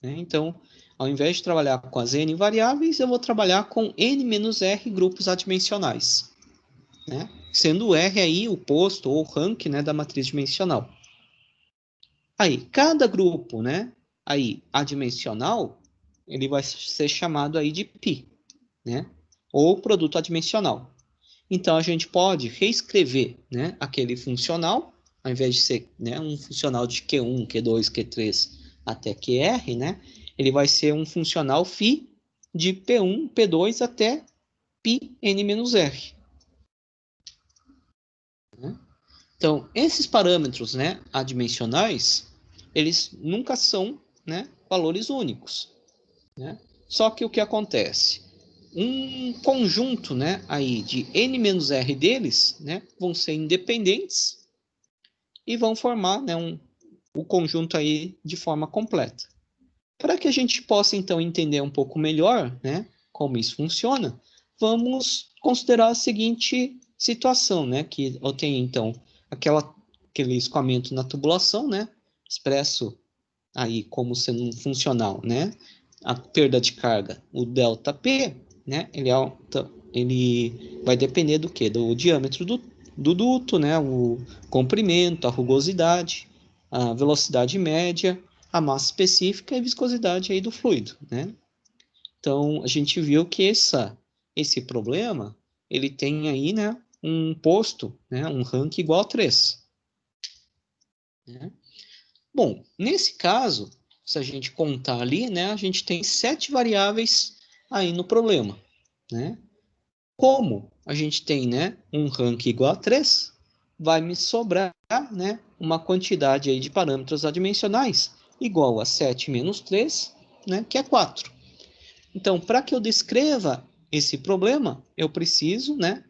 Né? Então, ao invés de trabalhar com as n variáveis, eu vou trabalhar com n menos r grupos adimensionais. Né? Sendo o R aí o posto ou rank, né, da matriz dimensional. Aí, cada grupo, né, aí adimensional, ele vai ser chamado aí de π, né, ou produto adimensional. Então, a gente pode reescrever, né, aquele funcional, ao invés de ser, né, um funcional de Q1, Q2, Q3 até QR, né, ele vai ser um funcional φ de P1, P2 até πn-r. Né? Então, esses parâmetros, né, adimensionais, eles nunca são, né, valores únicos. Né? Só que o que acontece? Um conjunto, né, aí de n menos r deles, né, vão ser independentes e vão formar, né, o conjunto aí de forma completa. Para que a gente possa, então, entender um pouco melhor, né, como isso funciona, vamos considerar a seguinte situação, né, que eu tenho, então, aquele escoamento na tubulação, né, expresso aí como sendo um funcional, né, a perda de carga, o ΔP, né, ele vai depender do quê? Do diâmetro do duto, né, o comprimento, a rugosidade, a velocidade média, a massa específica e a viscosidade aí do fluido, né? Então, a gente viu que esse problema, ele tem aí, né, um posto, né, um rank igual a 3. Né? Bom, nesse caso, se a gente contar ali, né, a gente tem 7 variáveis aí no problema, né? Como a gente tem, né, um rank igual a 3, vai me sobrar, né, uma quantidade aí de parâmetros adimensionais igual a 7 menos 3, né, que é 4. Então, para que eu descreva esse problema, eu preciso, né,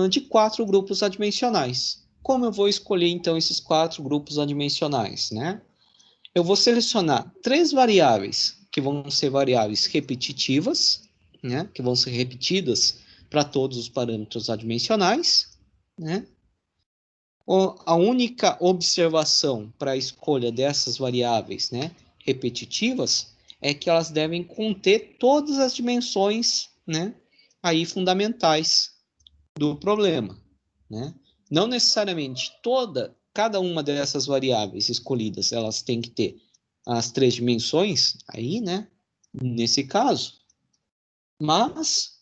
de 4 grupos adimensionais. Como eu vou escolher, então, esses 4 grupos adimensionais, né? Eu vou selecionar 3 variáveis, que vão ser variáveis repetitivas, né, que vão ser repetidas para todos os parâmetros adimensionais, né? A única observação para a escolha dessas variáveis, né, repetitivas, é que elas devem conter todas as dimensões, né, aí fundamentais do problema, né? Não necessariamente cada uma dessas variáveis escolhidas, elas têm que ter as 3 dimensões aí, né, nesse caso, mas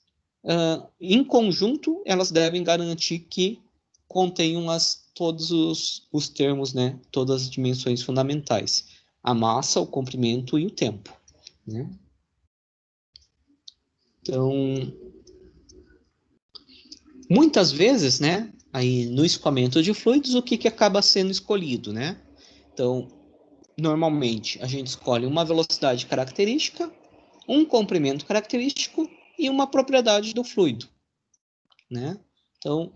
em conjunto elas devem garantir que contenham todos os termos, né, todas as dimensões fundamentais, a massa, o comprimento e o tempo, né? Então, muitas vezes, né, aí no escoamento de fluidos, o que acaba sendo escolhido, né? Então, normalmente a gente escolhe uma velocidade característica, um comprimento característico e uma propriedade do fluido, né? Então,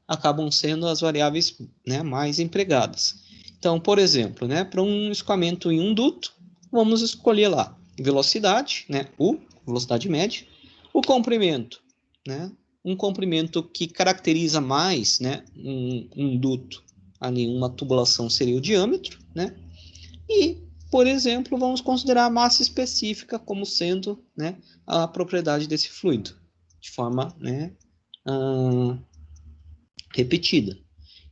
acabam sendo as variáveis, né, mais empregadas. Então, por exemplo, né, para um escoamento em um duto, vamos escolher lá velocidade, né, velocidade média, o comprimento, né, um comprimento que caracteriza mais, né, um duto, ali uma tubulação seria o diâmetro, né, e, por exemplo, vamos considerar a massa específica como sendo, né, a propriedade desse fluido, de forma, né, repetida.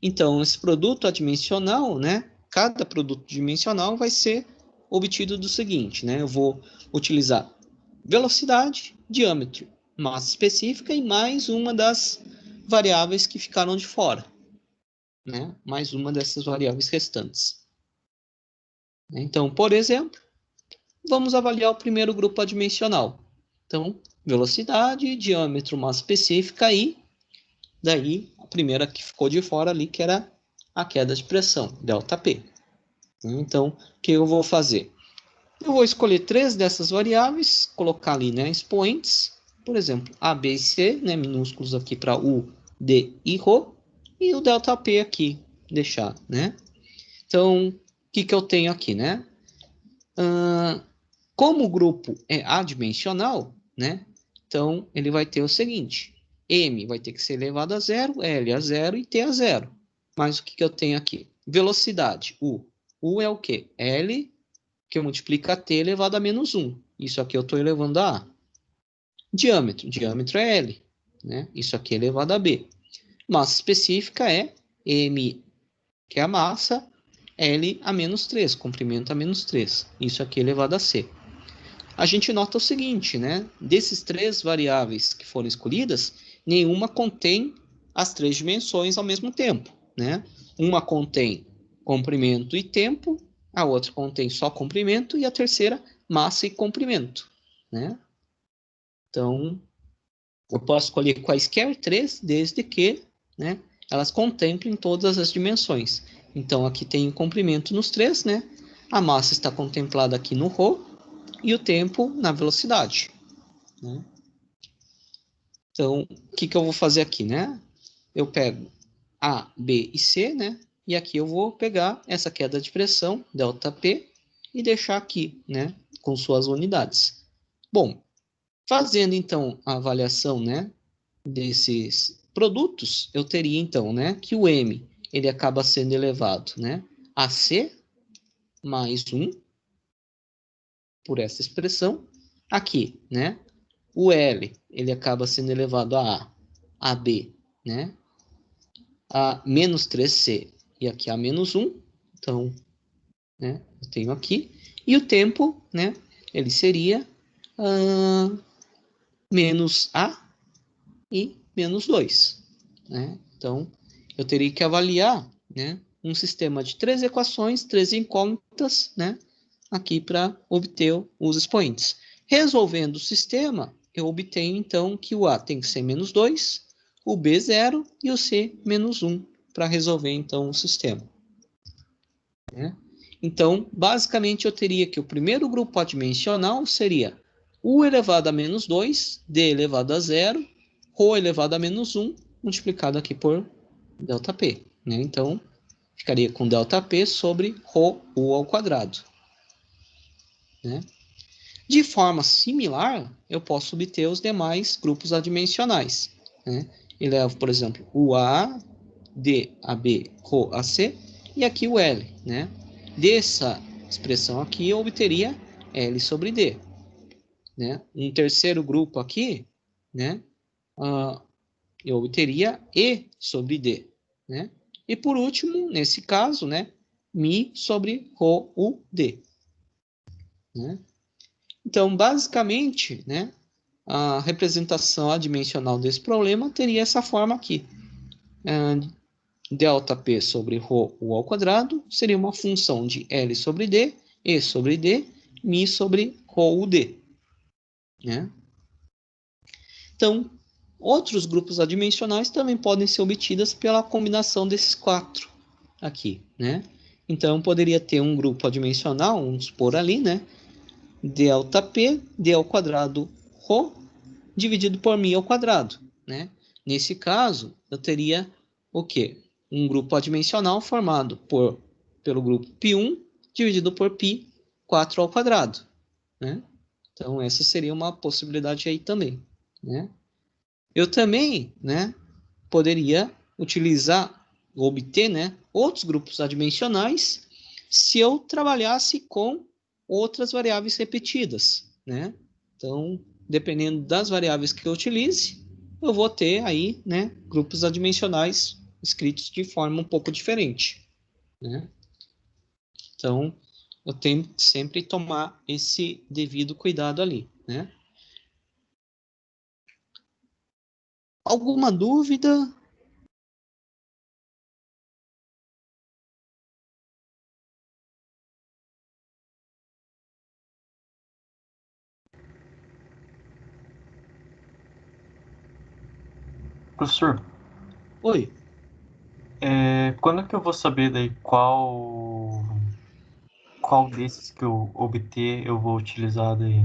Então, esse produto adimensional, né, cada produto dimensional vai ser obtido do seguinte, né, eu vou utilizar velocidade, diâmetro, massa específica e mais uma das variáveis que ficaram de fora, né, mais uma dessas variáveis restantes. Então, por exemplo, vamos avaliar o primeiro grupo adimensional. Então, velocidade, diâmetro, massa específica e daí a primeira que ficou de fora ali, que era a queda de pressão, ΔP. Então, o que eu vou fazer? Eu vou escolher 3 dessas variáveis, colocar ali, né, expoentes, por exemplo, A, B e C, né, minúsculos aqui para U, D e Rho, e o ΔP aqui, deixar, né? Então, o que eu tenho aqui, né? Como o grupo é adimensional, né? Então, ele vai ter o seguinte. M vai ter que ser elevado a zero, L a zero e T a zero. Mas o que eu tenho aqui? Velocidade, U. U é o quê? L, que multiplica T elevado a menos 1. Isso aqui eu estou elevando a A. Diâmetro é L. Né? Isso aqui é elevado a B. Massa específica é M, que é a massa, L a menos 3, comprimento a menos 3. Isso aqui é elevado a C. A gente nota o seguinte, né? Desses 3 variáveis que foram escolhidas, nenhuma contém as 3 dimensões ao mesmo tempo, né? Uma contém comprimento e tempo, a outra contém só comprimento e a terceira massa e comprimento, né? Então, eu posso escolher quaisquer 3, desde que, né, elas contemplem todas as dimensões. Então, aqui tem o comprimento nos 3, né? A massa está contemplada aqui no ρ e o tempo na velocidade, né? Então, o que eu vou fazer aqui, né? Eu pego A, B e C, né? E aqui eu vou pegar essa queda de pressão, ΔP, e deixar aqui, né? Com suas unidades. Bom, fazendo então a avaliação, né? Desses produtos, eu teria então, né? Que o M, ele acaba sendo elevado, né? A C mais 1, por essa expressão. Aqui, né? O L, ele acaba sendo elevado a B, né? A menos 3C e aqui a menos 1. Então, né, eu tenho aqui. E o tempo, né? Ele seria menos A e menos 2. Né? Então, eu teria que avaliar, né, um sistema de 3 equações, 3 incógnitas, né? Aqui para obter os expoentes. Resolvendo o sistema, eu obtenho, então, que o A tem que ser menos 2, o B 0 e o C menos 1, para resolver, então, o sistema. Né? Então, basicamente, eu teria que o primeiro grupo adimensional seria U elevado a menos 2, D elevado a 0, Rho elevado a menos 1, multiplicado aqui por ΔP. Né? Então, ficaria com ΔP sobre Rho U ao quadrado. Né? De forma similar, eu posso obter os demais grupos adimensionais. Né? Elevo, por exemplo, o A, D, AB, Rho, AC, e aqui o L. Né? Dessa expressão aqui, eu obteria L sobre D. Né? Um terceiro grupo aqui, né? Eu obteria E sobre D. Né? E por último, nesse caso, né? Mi sobre Rho, U, D. Né? Então, basicamente, né, a representação adimensional desse problema teria essa forma aqui. ΔP sobre ρ U ao quadrado seria uma função de L sobre D, E sobre D, Mi sobre ρ U D. Né? Então, outros grupos adimensionais também podem ser obtidos pela combinação desses 4 aqui. Né? Então, poderia ter um grupo adimensional, vamos supor ali, né? ΔP, D ao quadrado ρ, dividido por mi ao quadrado. Né? Nesse caso, eu teria o quê? Um grupo adimensional formado pelo grupo π1 dividido por π4 ao quadrado. Né? Então, essa seria uma possibilidade aí também. Né? Eu também, né, poderia utilizar, obter, né, outros grupos adimensionais se eu trabalhasse com outras variáveis repetidas. Né? Então, dependendo das variáveis que eu utilize, eu vou ter aí, né, grupos adimensionais escritos de forma um pouco diferente. Né? Então, eu tenho que sempre tomar esse devido cuidado ali. Né? Alguma dúvida? Professor, Oi. quando que eu vou saber daí qual desses que eu obter eu vou utilizar daí?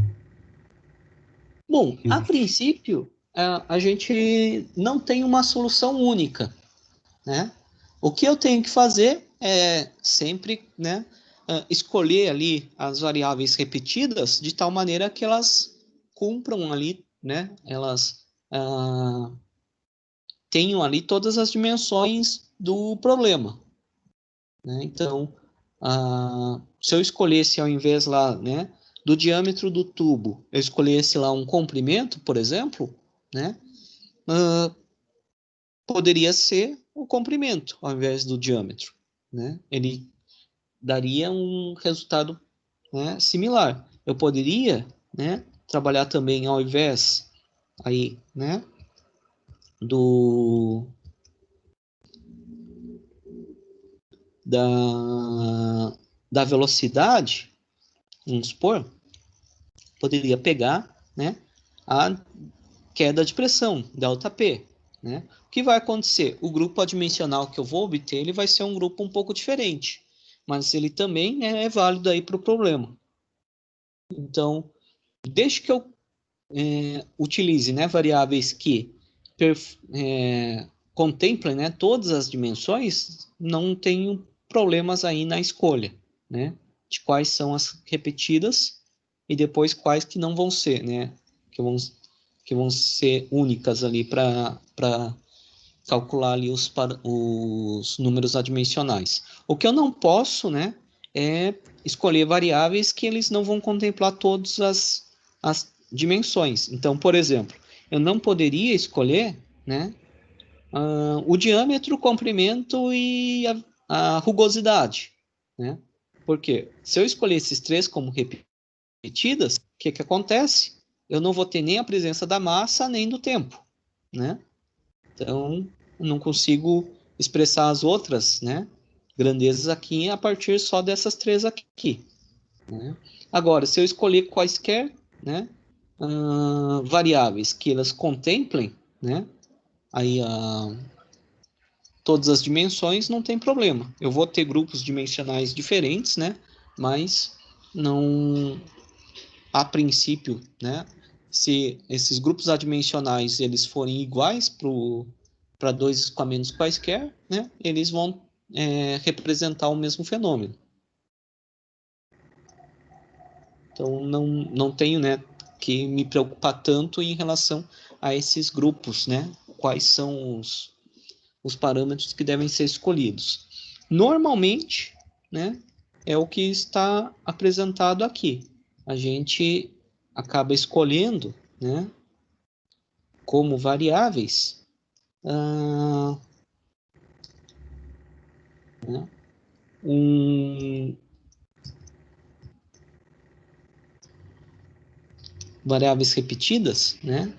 Bom, a Existe. princípio, a gente não tem uma solução única, né? O que eu tenho que fazer é sempre, né, escolher ali as variáveis repetidas de tal maneira que elas cumpram ali, né? Elas tenham ali todas as dimensões do problema, né? Então, se eu escolhesse ao invés lá, né, do diâmetro do tubo, eu escolhesse lá um comprimento, por exemplo, né? Poderia ser o comprimento ao invés do diâmetro, né? Ele daria um resultado, né, similar. Eu poderia, né, trabalhar também ao invés aí, né, do da velocidade, vamos supor, poderia pegar, né, a queda de pressão, ΔP, né? O que vai acontecer? O grupo adimensional que eu vou obter, ele vai ser um grupo um pouco diferente, mas ele também, né, é válido aí para o problema. Então, desde que eu utilize, né, variáveis que contemplem, né, todas as dimensões, não tenho problemas aí na escolha, né, de quais são as repetidas e depois quais que não vão ser, né, que vão ser únicas ali para calcular ali os números adimensionais. O que eu não posso, né, é escolher variáveis que eles não vão contemplar todas as dimensões. Então, por exemplo, eu não poderia escolher, né, o diâmetro, o comprimento e a rugosidade, né? Porque se eu escolher esses três como repetidas, o que acontece? Eu não vou ter nem a presença da massa nem do tempo, né? Então, não consigo expressar as outras, né, grandezas aqui a partir só dessas três aqui, né? Agora, se eu escolher quaisquer, né, variáveis que elas contemplem, né, aí todas as dimensões, não tem problema. Eu vou ter grupos dimensionais diferentes, né, mas não, a princípio, né, se esses grupos adimensionais eles forem iguais para dois escoamentos quaisquer, né, eles vão representar o mesmo fenômeno. Então, não tenho, né, que me preocupar tanto em relação a esses grupos, né, quais são os parâmetros que devem ser escolhidos. Normalmente, né, é o que está apresentado aqui. A gente acaba escolhendo, né, como variáveis, né, variáveis repetidas, né,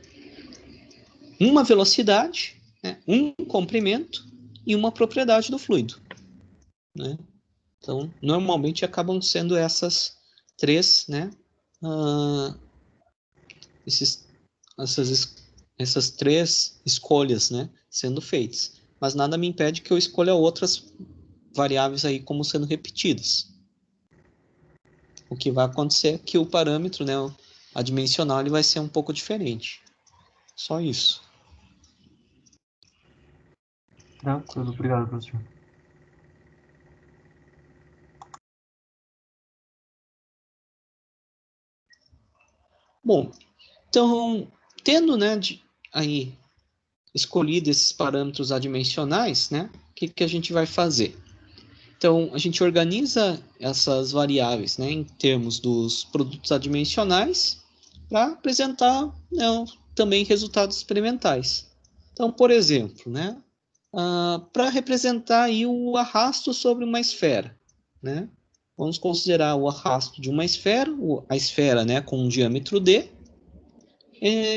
uma velocidade, né, um comprimento e uma propriedade do fluido, né? Então, normalmente acabam sendo essas três, né, esses, essas três escolhas, né, sendo feitas. Mas nada me impede que eu escolha outras variáveis aí como sendo repetidas. O que vai acontecer é que o parâmetro, né, a dimensional, ele vai ser um pouco diferente. Só isso. Tranquilo, obrigado, professor. Bom, então, tendo, né, aí escolhido esses parâmetros adimensionais, né, o que a gente vai fazer? Então, a gente organiza essas variáveis, né, em termos dos produtos adimensionais para apresentar, né, também resultados experimentais. Então, por exemplo, né, para representar aí o arrasto sobre uma esfera, né, vamos considerar o arrasto de uma esfera, a esfera, né, com um diâmetro d,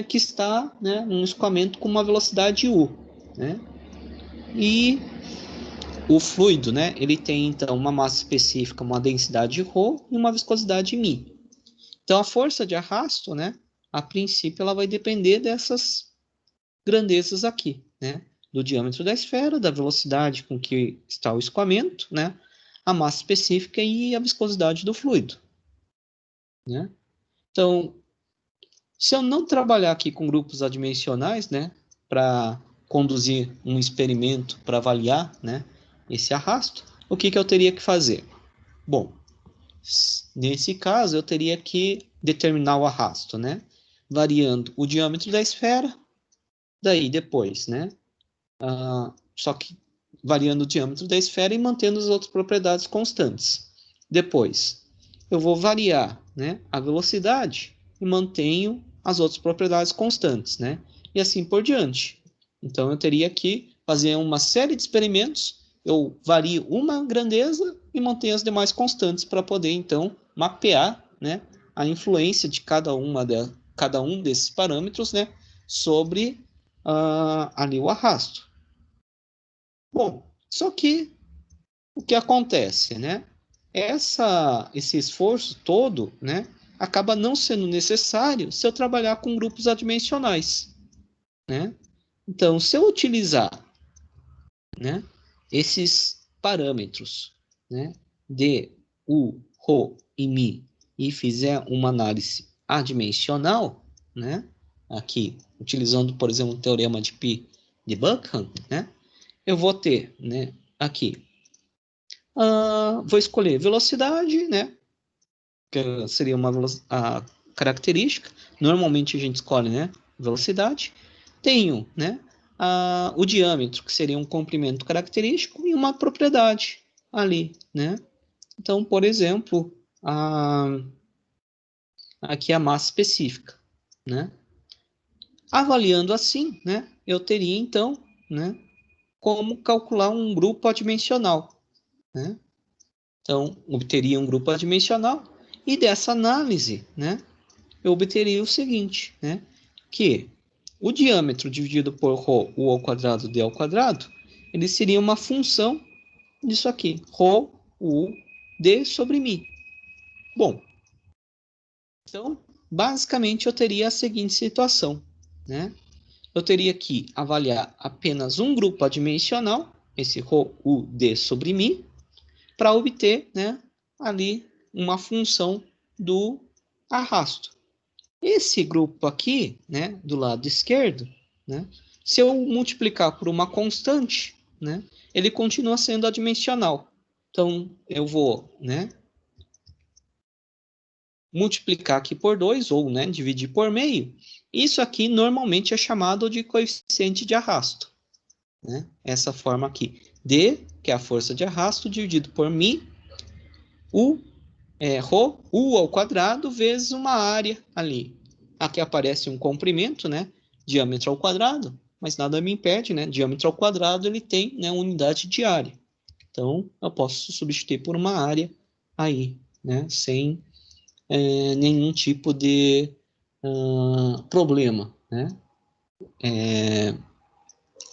que está, né, num escoamento com uma velocidade u, né, e o fluido, né, ele tem então uma massa específica, uma densidade ρ e uma viscosidade μ. Então a força de arrasto, né, a princípio ela vai depender dessas grandezas aqui, né, do diâmetro da esfera, da velocidade com que está o escoamento, né, a massa específica e a viscosidade do fluido, né? Então, se eu não trabalhar aqui com grupos adimensionais, né, para conduzir um experimento para avaliar, né, esse arrasto, o que eu teria que fazer? Bom, Nesse caso, eu teria que determinar o arrasto, né? Variando o diâmetro da esfera, daí depois, né? Só que variando o diâmetro da esfera e mantendo as outras propriedades constantes. Depois, eu vou variar, né, a velocidade e mantenho as outras propriedades constantes, né? E assim por diante. Então, eu teria que fazer uma série de experimentos, eu vario uma grandeza e mantenho as demais constantes para poder, então, mapear, né, a influência de cada um desses parâmetros, né, sobre ali o arrasto. Bom, só que o que acontece, né? Esse esforço todo, né, acaba não sendo necessário se eu trabalhar com grupos adimensionais, né? Então, se eu utilizar, né, esses parâmetros, né, de U, Rho e Mi e fizer uma análise adimensional, né, aqui utilizando, por exemplo, o teorema de Pi de Buckham, né, eu vou ter, né, aqui vou escolher velocidade, né? Que seria a característica. Normalmente a gente escolhe, né? Velocidade. Tenho, né? O diâmetro, que seria um comprimento característico, e uma propriedade ali, né? Então, por exemplo, aqui a massa específica, né? Avaliando assim, né? Eu teria então, né? Como calcular um grupo adimensional, né? Então, obteria um grupo adimensional e dessa análise, né, eu obteria o seguinte, né, que o diâmetro dividido por ρ, u ao quadrado, d ao quadrado, ele seria uma função disso aqui, ρ, u, d sobre mi. Bom, então, basicamente eu teria a seguinte situação, né, eu teria que avaliar apenas um grupo adimensional, esse ρ, u, d sobre mi, para obter, né, ali uma função do arrasto. Esse grupo aqui, né, do lado esquerdo, né, se eu multiplicar por uma constante, né, ele continua sendo adimensional. Então, eu vou, né, multiplicar aqui por 2, ou, né, dividir por meio. Isso aqui normalmente é chamado de coeficiente de arrasto, né? Essa forma aqui. D, que é a força de arrasto, dividido por mi, U ρ, u ao quadrado, vezes uma área ali. Aqui aparece um comprimento, né? Diâmetro ao quadrado, mas nada me impede, né? Diâmetro ao quadrado, ele tem, né, unidade de área. Então, eu posso substituir por uma área aí, né? Sem nenhum tipo de problema, né?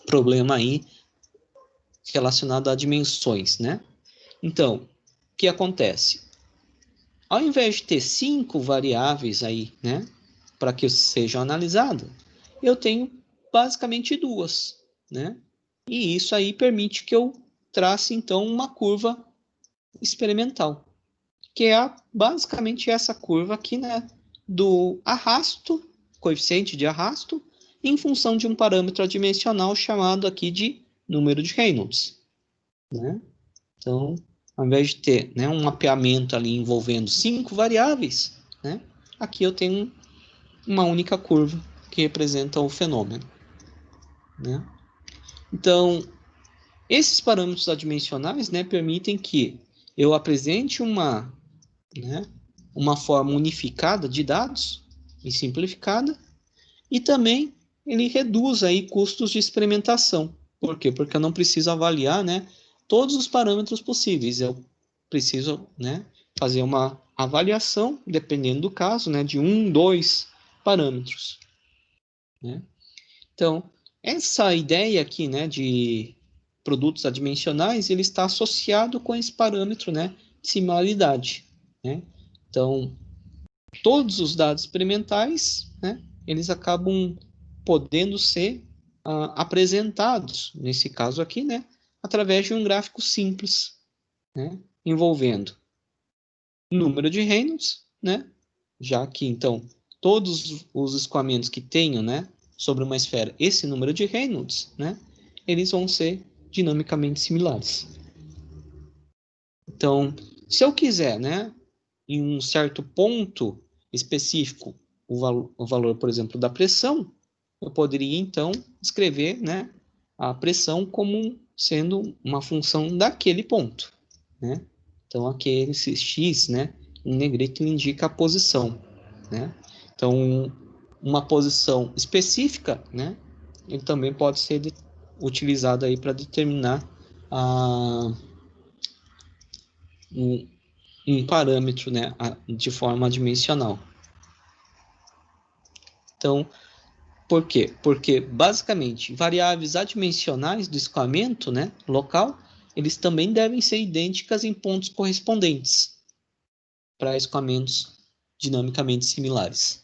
Problema aí relacionado a dimensões, né? Então, o que acontece? Ao invés de ter 5 variáveis aí, né, para que sejam analisadas, eu tenho basicamente 2, né? E isso aí permite que eu trace, então, uma curva experimental, que é basicamente essa curva aqui, né, do arrasto, coeficiente de arrasto, em função de um parâmetro adimensional chamado aqui de número de Reynolds, né? Então, ao invés de ter, né, um mapeamento ali envolvendo 5 variáveis, né, aqui eu tenho uma única curva que representa o fenômeno, né? Então, esses parâmetros adimensionais, né, permitem que eu apresente né, uma forma unificada de dados e simplificada, e também ele reduz aí custos de experimentação. Por quê? Porque eu não preciso avaliar, né, todos os parâmetros possíveis. Eu preciso, né, fazer uma avaliação, dependendo do caso, né, de 1, 2 parâmetros, né? Então, essa ideia aqui, né, de produtos adimensionais, ele está associado com esse parâmetro, né, de similaridade, né? Então, todos os dados experimentais, né, eles acabam podendo ser apresentados, nesse caso aqui, né, através de um gráfico simples, né, envolvendo número de Reynolds, né, já que, então, todos os escoamentos que tenham, né, sobre uma esfera esse número de Reynolds, né, eles vão ser dinamicamente similares. Então, se eu quiser, né, em um certo ponto específico o valor, por exemplo, da pressão, eu poderia, então, escrever, né, a pressão como sendo uma função daquele ponto, né? Então, aquele x, né, em negrito indica a posição, né? Então, uma posição específica, né, ele também pode ser utilizado aí para determinar um parâmetro, né, de forma dimensional. Então, por quê? Porque, basicamente, variáveis adimensionais do escoamento, né, local, eles também devem ser idênticas em pontos correspondentes para escoamentos dinamicamente similares,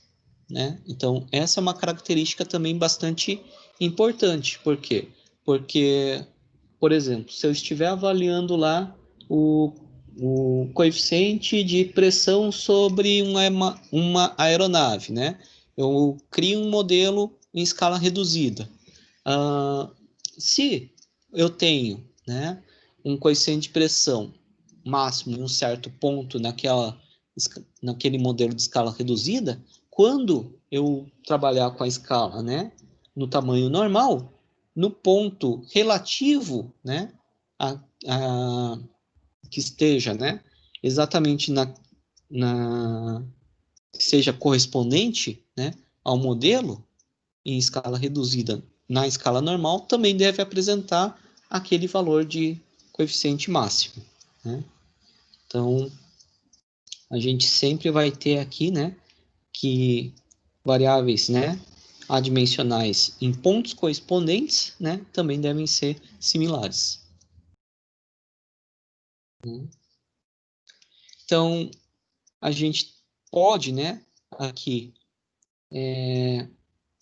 né? Então, essa é uma característica também bastante importante. Por quê? Porque, por exemplo, se eu estiver avaliando lá o coeficiente de pressão sobre uma aeronave, né? Eu crio um modelo em escala reduzida. Se eu tenho, né, um coeficiente de pressão máximo em um certo ponto naquele modelo de escala reduzida, quando eu trabalhar com a escala, né, no tamanho normal, no ponto relativo, né, a que esteja, né, exatamente que seja correspondente, né, ao modelo em escala reduzida na escala normal, também deve apresentar aquele valor de coeficiente máximo, né? Então, a gente sempre vai ter aqui, né, que variáveis, né, adimensionais em pontos correspondentes, né, também devem ser similares. Então, a gente pode, né, aqui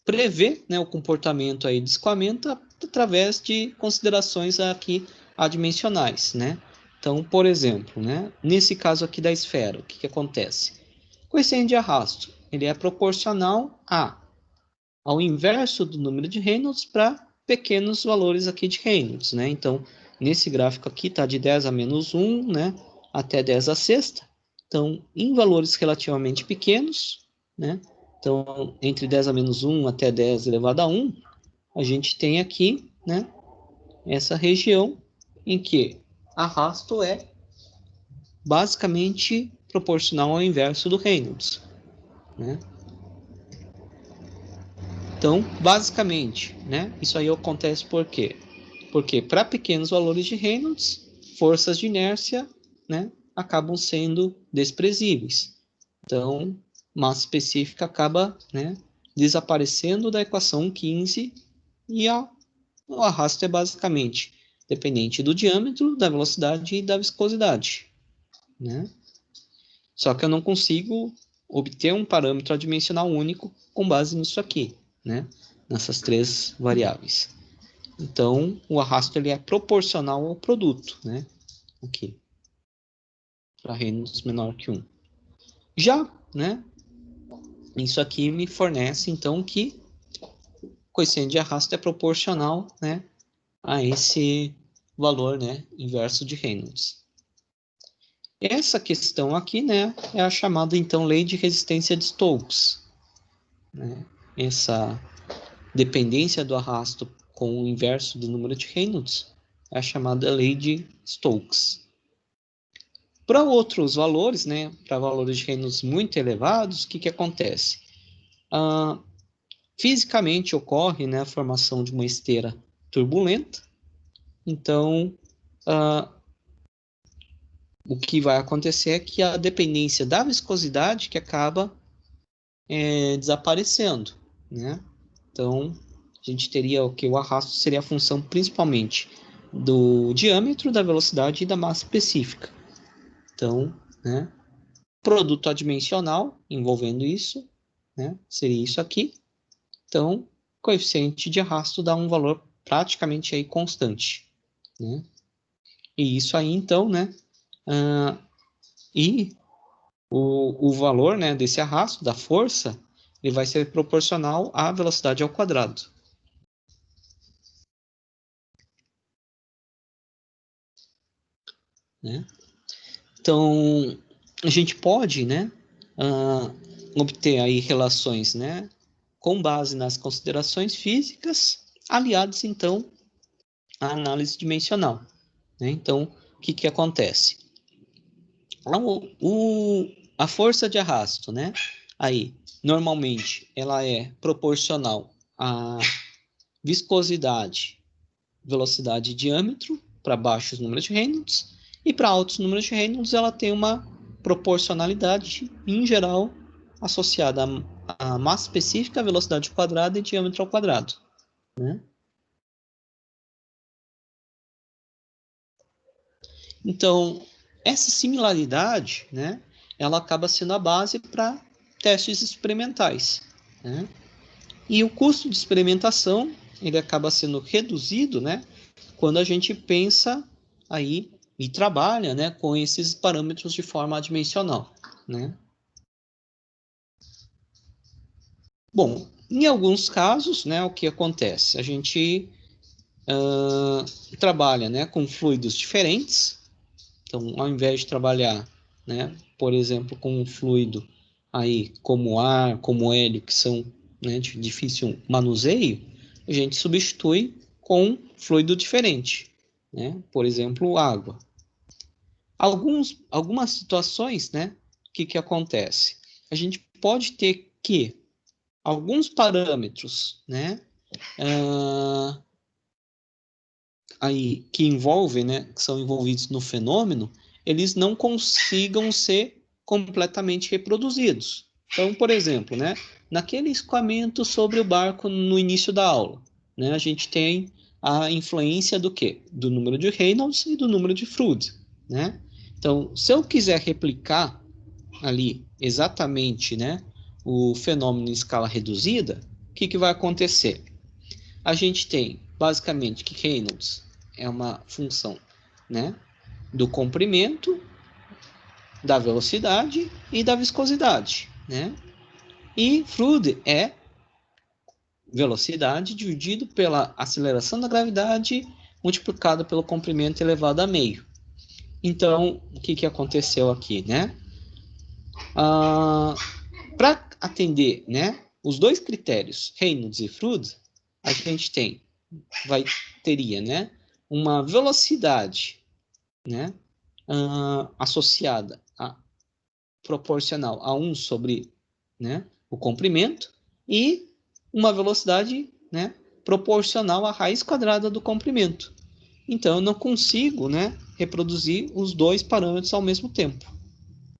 prever, né, o comportamento aí de escoamento através de considerações aqui adimensionais, né? Então, por exemplo, né, nesse caso aqui da esfera, o que acontece? O coeficiente de arrasto, ele é proporcional ao inverso do número de Reynolds para pequenos valores aqui de Reynolds, né? Então, nesse gráfico aqui está de 10 a menos 1, né, até 10 a sexta. Então, em valores relativamente pequenos, né? Então, entre 10 a menos 1 até 10 elevado a 1, a gente tem aqui, né, essa região em que arrasto é basicamente proporcional ao inverso do Reynolds, né? Então, basicamente, né, isso aí acontece por quê? Porque para pequenos valores de Reynolds, forças de inércia, né, acabam sendo desprezíveis. Então, massa específica acaba, né, desaparecendo da equação 15 e o arrasto é basicamente dependente do diâmetro, da velocidade e da viscosidade, né? Só que eu não consigo obter um parâmetro adimensional único com base nisso aqui, né? Nessas três variáveis. Então, o arrasto ele é proporcional ao produto, né? Aqui. Para Reynolds menor que 1. Já, né? Isso aqui me fornece, então, que o coeficiente de arrasto é proporcional, né, a esse valor, né, inverso de Reynolds. Essa questão aqui, né, é a chamada, então, lei de resistência de Stokes, né? Essa dependência do arrasto com o inverso do número de Reynolds é a chamada lei de Stokes. Para outros valores, né, para valores de Reynolds muito elevados, o que acontece? Fisicamente ocorre, né, a formação de uma esteira turbulenta. Então, o que vai acontecer é que a dependência da viscosidade que acaba desaparecendo, né? Então, a gente teria o que o arrasto seria a função principalmente do diâmetro, da velocidade e da massa específica. Então, né, produto adimensional envolvendo isso, né, seria isso aqui. Então, coeficiente de arrasto dá um valor praticamente aí constante, né? E isso aí, então, né, e o valor, né, desse arrasto, da força, ele vai ser proporcional à velocidade ao quadrado. Né? Então, a gente pode, né, obter aí relações, né, com base nas considerações físicas, aliadas, então, à análise dimensional. Né? Então, o que, que acontece? A força de arrasto, né? Aí, normalmente, ela é proporcional à viscosidade, velocidade e diâmetro para baixos números de Reynolds, e para altos números de Reynolds ela tem uma proporcionalidade, em geral, associada à massa específica, velocidade ao quadrado e diâmetro ao quadrado. Né? Então, essa similaridade, né, ela acaba sendo a base para testes experimentais. Né? E o custo de experimentação ele acaba sendo reduzido, né, quando a gente pensa aí e trabalha, né, com esses parâmetros de forma adimensional. Né? Bom, em alguns casos, né, o que acontece? A gente trabalha, né, com fluidos diferentes. Então, ao invés de trabalhar, né, por exemplo, com um fluido aí como ar, como hélio, que são, né, de difícil manuseio, a gente substitui com fluido diferente, né? Por exemplo, água. Algumas situações, né, que acontece? A gente pode ter que alguns parâmetros, né, aí que envolvem, né, que são envolvidos no fenômeno, eles não consigam ser completamente reproduzidos. Então, por exemplo, né, naquele escoamento sobre o barco no início da aula, né, a gente tem a influência do quê? Do número de Reynolds e do número de Froude, né? Então, se eu quiser replicar ali exatamente, né, o fenômeno em escala reduzida, o que vai acontecer? A gente tem basicamente que Reynolds é uma função, né, do comprimento, da velocidade e da viscosidade, né? E Froude é velocidade dividido pela aceleração da gravidade multiplicado pelo comprimento elevado a meio. Então, o que aconteceu aqui, né? Para atender, né, os dois critérios, Reynolds e Froude, a gente teria, né, uma velocidade, né, associada a proporcional a 1 sobre, né, o comprimento e uma velocidade, né, proporcional à raiz quadrada do comprimento. Então, eu não consigo, né, reproduzir os dois parâmetros ao mesmo tempo.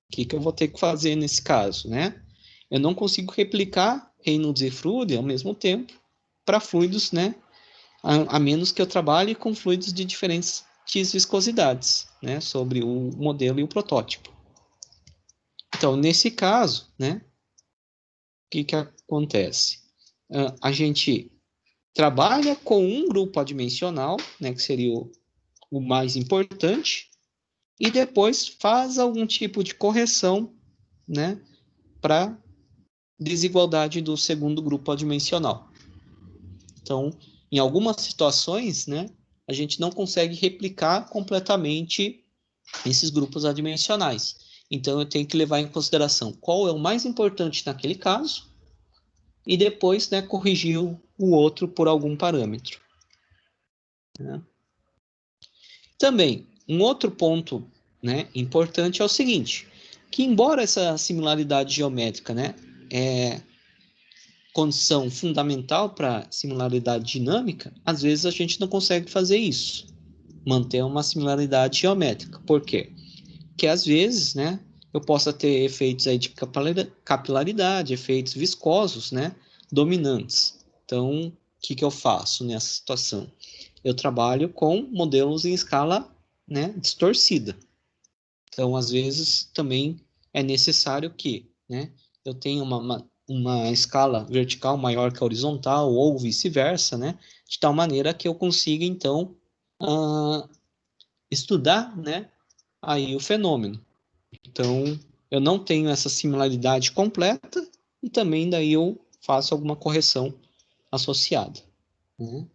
O que eu vou ter que fazer nesse caso, né? Eu não consigo replicar Reynolds e Froude ao mesmo tempo para fluidos, né, a menos que eu trabalhe com fluidos de diferentes viscosidades, né, sobre o modelo e o protótipo. Então, nesse caso, né, o que acontece? A gente trabalha com um grupo adimensional, né, que seria o mais importante, e depois faz algum tipo de correção, né, para desigualdade do segundo grupo adimensional. Então, em algumas situações, né, a gente não consegue replicar completamente esses grupos adimensionais. Então, eu tenho que levar em consideração qual é o mais importante naquele caso e depois, né, corrigir o outro por algum parâmetro. Né? Também, um outro ponto, né, importante é o seguinte, que embora essa similaridade geométrica, né, é condição fundamental para similaridade dinâmica, às vezes a gente não consegue fazer isso, manter uma similaridade geométrica. Por quê? Porque às vezes, né, eu possa ter efeitos aí de capilaridade, efeitos viscosos, né, dominantes. Então, o que eu faço nessa situação? Eu trabalho com modelos em escala, né, distorcida. Então, às vezes, também é necessário que, né, eu tenha uma escala vertical maior que a horizontal, ou vice-versa, né, de tal maneira que eu consiga, então, estudar, né, aí o fenômeno. Então, eu não tenho essa similaridade completa e também daí eu faço alguma correção associada. Né?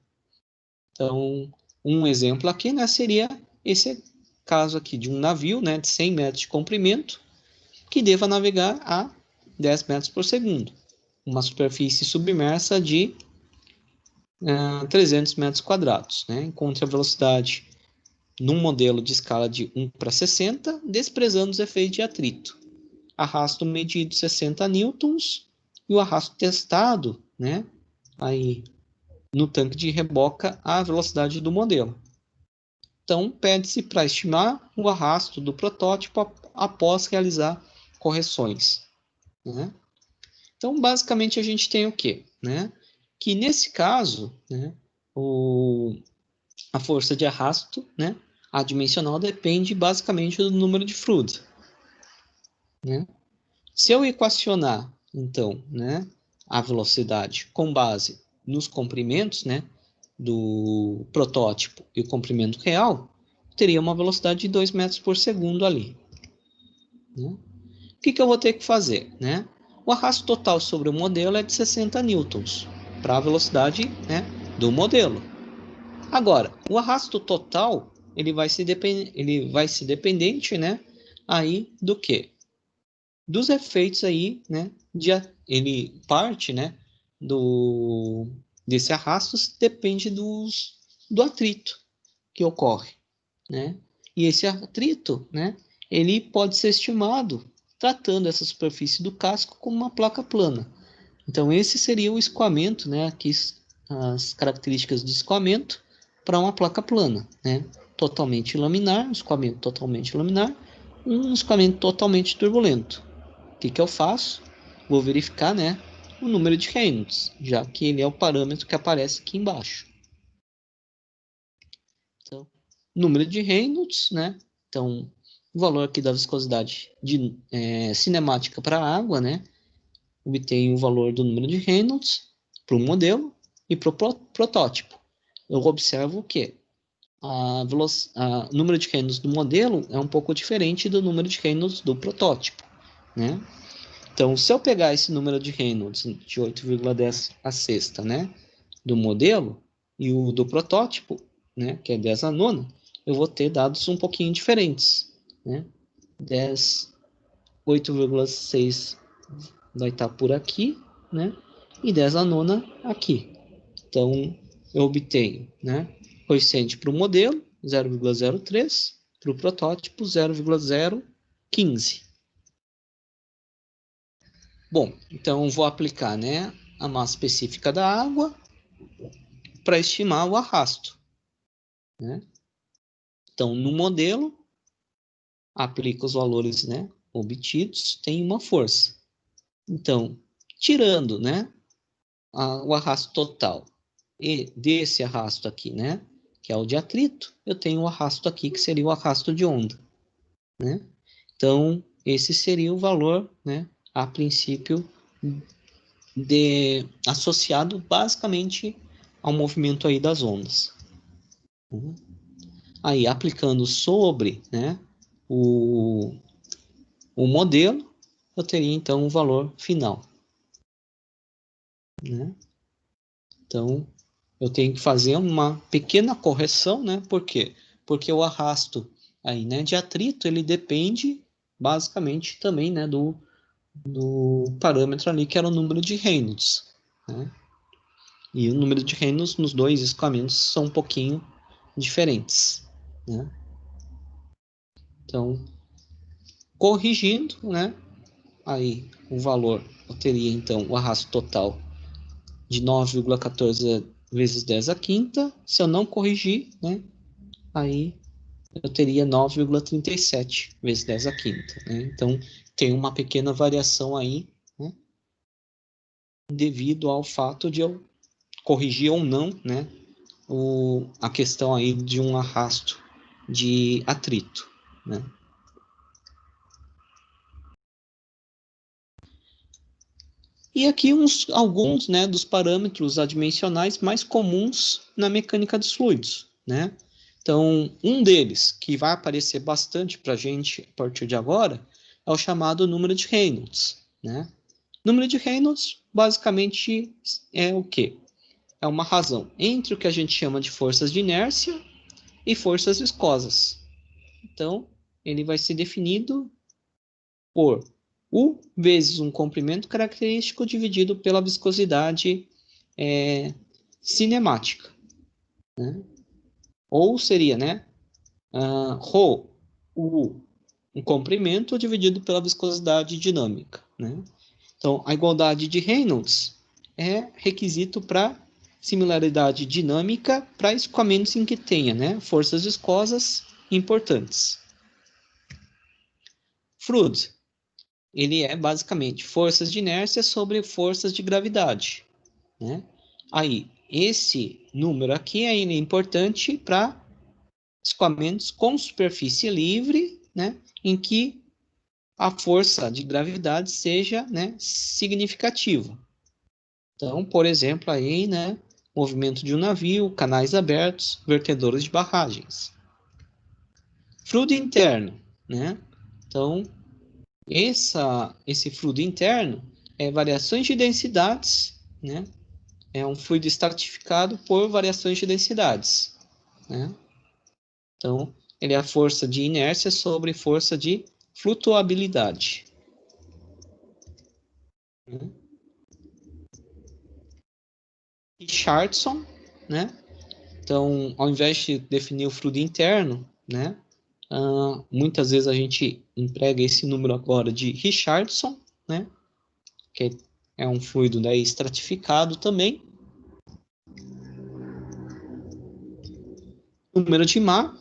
Então, um exemplo aqui, né, seria esse caso aqui de um navio, né, de 100 metros de comprimento, que deva navegar a 10 metros por segundo. Uma superfície submersa de 300 metros quadrados. Né? Encontre a velocidade num modelo de escala de 1 para 60, desprezando os efeitos de atrito. Arrasto medido 60 newtons e o arrasto testado, né, aí no tanque de reboca a velocidade do modelo. Então, pede-se para estimar o arrasto do protótipo após realizar correções. Né? Então, basicamente, a gente tem o quê? Né? Que nesse caso, né, a força de arrasto, né, adimensional, depende basicamente do número de fluidos. Né? Se eu equacionar, então, né, a velocidade com base nos comprimentos, né, do protótipo e o comprimento real, teria uma velocidade de 2 metros por segundo ali. Né? O que eu vou ter que fazer? Né? O arrasto total sobre o modelo é de 60 newtons para a velocidade, né, do modelo. Agora, o arrasto total ele vai ser dependente, né, aí do quê? Dos efeitos aí, né, ele parte, né, desse arrasto depende do atrito que ocorre, né? E esse atrito, né, ele pode ser estimado tratando essa superfície do casco como uma placa plana. Então esse seria o escoamento, né, aqui as características de escoamento para uma placa plana, né? Totalmente laminar, um escoamento totalmente laminar, um escoamento totalmente turbulento. O que eu faço? Vou verificar, né, o número de Reynolds, já que ele é o parâmetro que aparece aqui embaixo. Então, número de Reynolds, né? Então, o valor aqui da viscosidade cinemática para a água, né? Obtenho o valor do número de Reynolds para o modelo e para o protótipo. Eu observo o quê? O número de Reynolds do modelo é um pouco diferente do número de Reynolds do protótipo, né? Então, se eu pegar esse número de Reynolds de 8,10 a sexta, né, do modelo e o do protótipo, né, que é 10 a nona, eu vou ter dados um pouquinho diferentes, né? 8,6 vai estar por aqui, né? E 10 a nona aqui. Então, eu obtenho, né, coeficiente para o modelo, 0,03, para o protótipo, 0,015. Bom, então vou aplicar, né, a massa específica da água para estimar o arrasto. Né? Então, no modelo, aplica os valores, né, obtidos, tem uma força. Então, tirando, né, o arrasto total e desse arrasto aqui, né, que é o de atrito, eu tenho o arrasto aqui, que seria o arrasto de onda. Né? Então, esse seria o valor, né, a princípio, associado basicamente ao movimento aí das ondas. Aí, aplicando sobre, né, o modelo, eu teria então o valor final. Né? Então, eu tenho que fazer uma pequena correção, né? Por quê? Porque o arrasto aí, né, de atrito, ele depende basicamente também, né, do parâmetro ali, que era o número de Reynolds. Né? E o número de Reynolds nos dois escoamentos são um pouquinho diferentes. Né? Então, corrigindo, né? Aí o valor, eu teria então o arrasto total de 9,14 vezes 10 a quinta. Se eu não corrigir, né? Aí eu teria 9,37 vezes 10 a quinta. Né? Então, tem uma pequena variação aí, né? Devido ao fato de eu corrigir ou não, né? A questão aí de um arrasto de atrito. Né? E aqui alguns, né, dos parâmetros adimensionais mais comuns na mecânica dos fluidos. Né? Então, um deles, que vai aparecer bastante para a gente a partir de agora, é o chamado número de Reynolds. Né? Número de Reynolds, basicamente, é o quê? É uma razão entre o que a gente chama de forças de inércia e forças viscosas. Então, ele vai ser definido por U vezes um comprimento característico dividido pela viscosidade cinemática. Né? Ou seria, né? Rho, U, um comprimento dividido pela viscosidade dinâmica. Né? Então, a igualdade de Reynolds é requisito para similaridade dinâmica para escoamentos em que tenha, né, forças viscosas importantes. Froude, ele é basicamente forças de inércia sobre forças de gravidade. Né? Aí, esse número aqui é importante para escoamentos com superfície livre, né, em que a força de gravidade seja, né, significativa. Então, por exemplo, aí, né, movimento de um navio, canais abertos, vertedores de barragens. Fluido interno, né? Então, esse fluido interno é variações de densidades, né? É um fluido estratificado por variações de densidades, né? Então, ele é a força de inércia sobre força de flutuabilidade. Né? Richardson, né? Então, ao invés de definir o fluido interno, né? Muitas vezes a gente emprega esse número agora de Richardson, né? Que é um fluido, né, estratificado também. Número de Mach.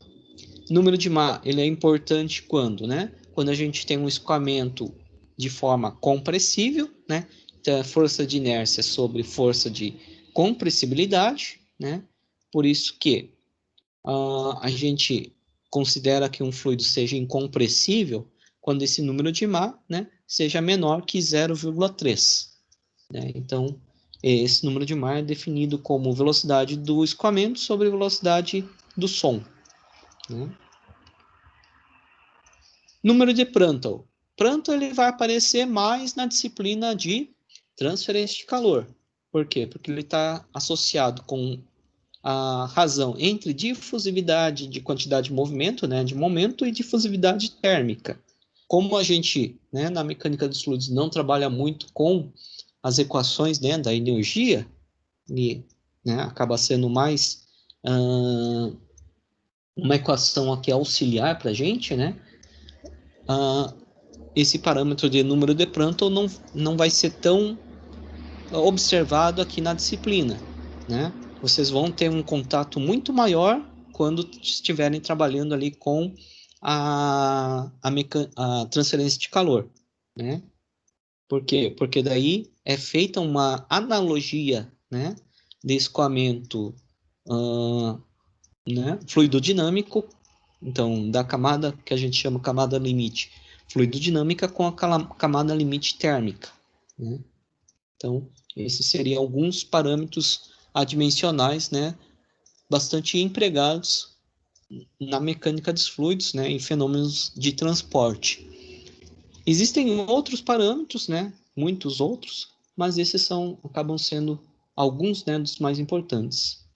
Número de Mach, ele é importante quando, né? Quando a gente tem um escoamento de forma compressível, né? Então, é força de inércia sobre força de compressibilidade, né? Por isso que a gente considera que um fluido seja incompressível quando esse número de Mach, né, seja menor que 0,3. Né? Então, esse número de Mach é definido como velocidade do escoamento sobre velocidade do som. Né? Número de Prandtl. Prandtl ele vai aparecer mais na disciplina de transferência de calor. Por quê? Porque ele está associado com a razão entre difusividade de quantidade de movimento, né, de momento, e difusividade térmica. Como a gente, né, na mecânica dos fluidos, não trabalha muito com as equações, né, da energia, e, né, acaba sendo mais uma equação aqui auxiliar para a gente, né, esse parâmetro de número de Prandtl não vai ser tão observado aqui na disciplina, né? Vocês vão ter um contato muito maior quando estiverem trabalhando ali com a transferência de calor, né? Por quê? Porque daí é feita uma analogia, né, de escoamento, né, fluido dinâmico, então da camada que a gente chama camada limite fluido dinâmica com a camada limite térmica, né? Então, esses seriam alguns parâmetros adimensionais, né, bastante empregados na mecânica dos fluidos, né, em fenômenos de transporte. Existem outros parâmetros, né, muitos outros, mas esses acabam sendo alguns, né, dos mais importantes.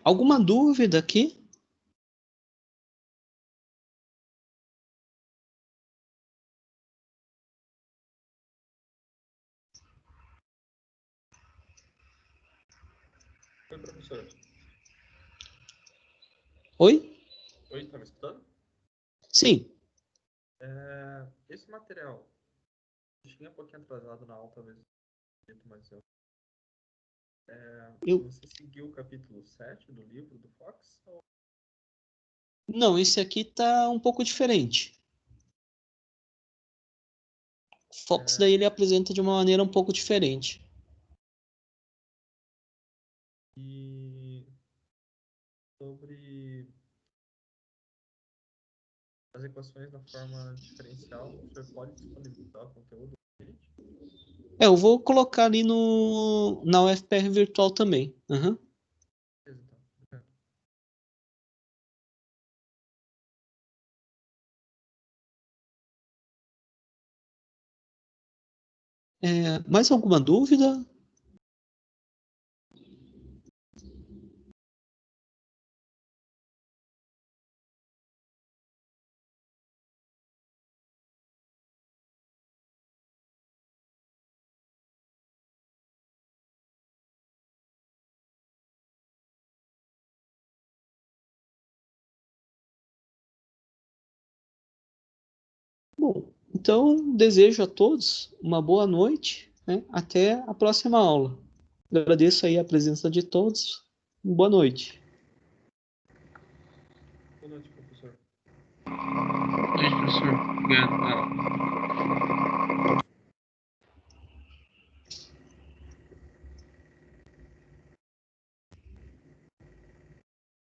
Alguma dúvida aqui? Oi, professor. Oi? Oi, tá me escutando? Sim. Esse material, eu cheguei um pouquinho atrasado na aula, talvez, mas Eu... você seguiu o capítulo 7 do livro do Fox? Não, esse aqui está um pouco diferente. Fox daí ele apresenta de uma maneira um pouco diferente. E sobre as equações na forma diferencial, o senhor pode disponibilizar o conteúdo pra gente? Eu vou colocar ali na UFPR virtual também. Uhum. Beleza, então. Obrigado. Mais alguma dúvida? Bom, então desejo a todos uma boa noite, né? Até a próxima aula. Agradeço aí a presença de todos. Boa noite. Boa noite, professor. Beijo, professor. Obrigado.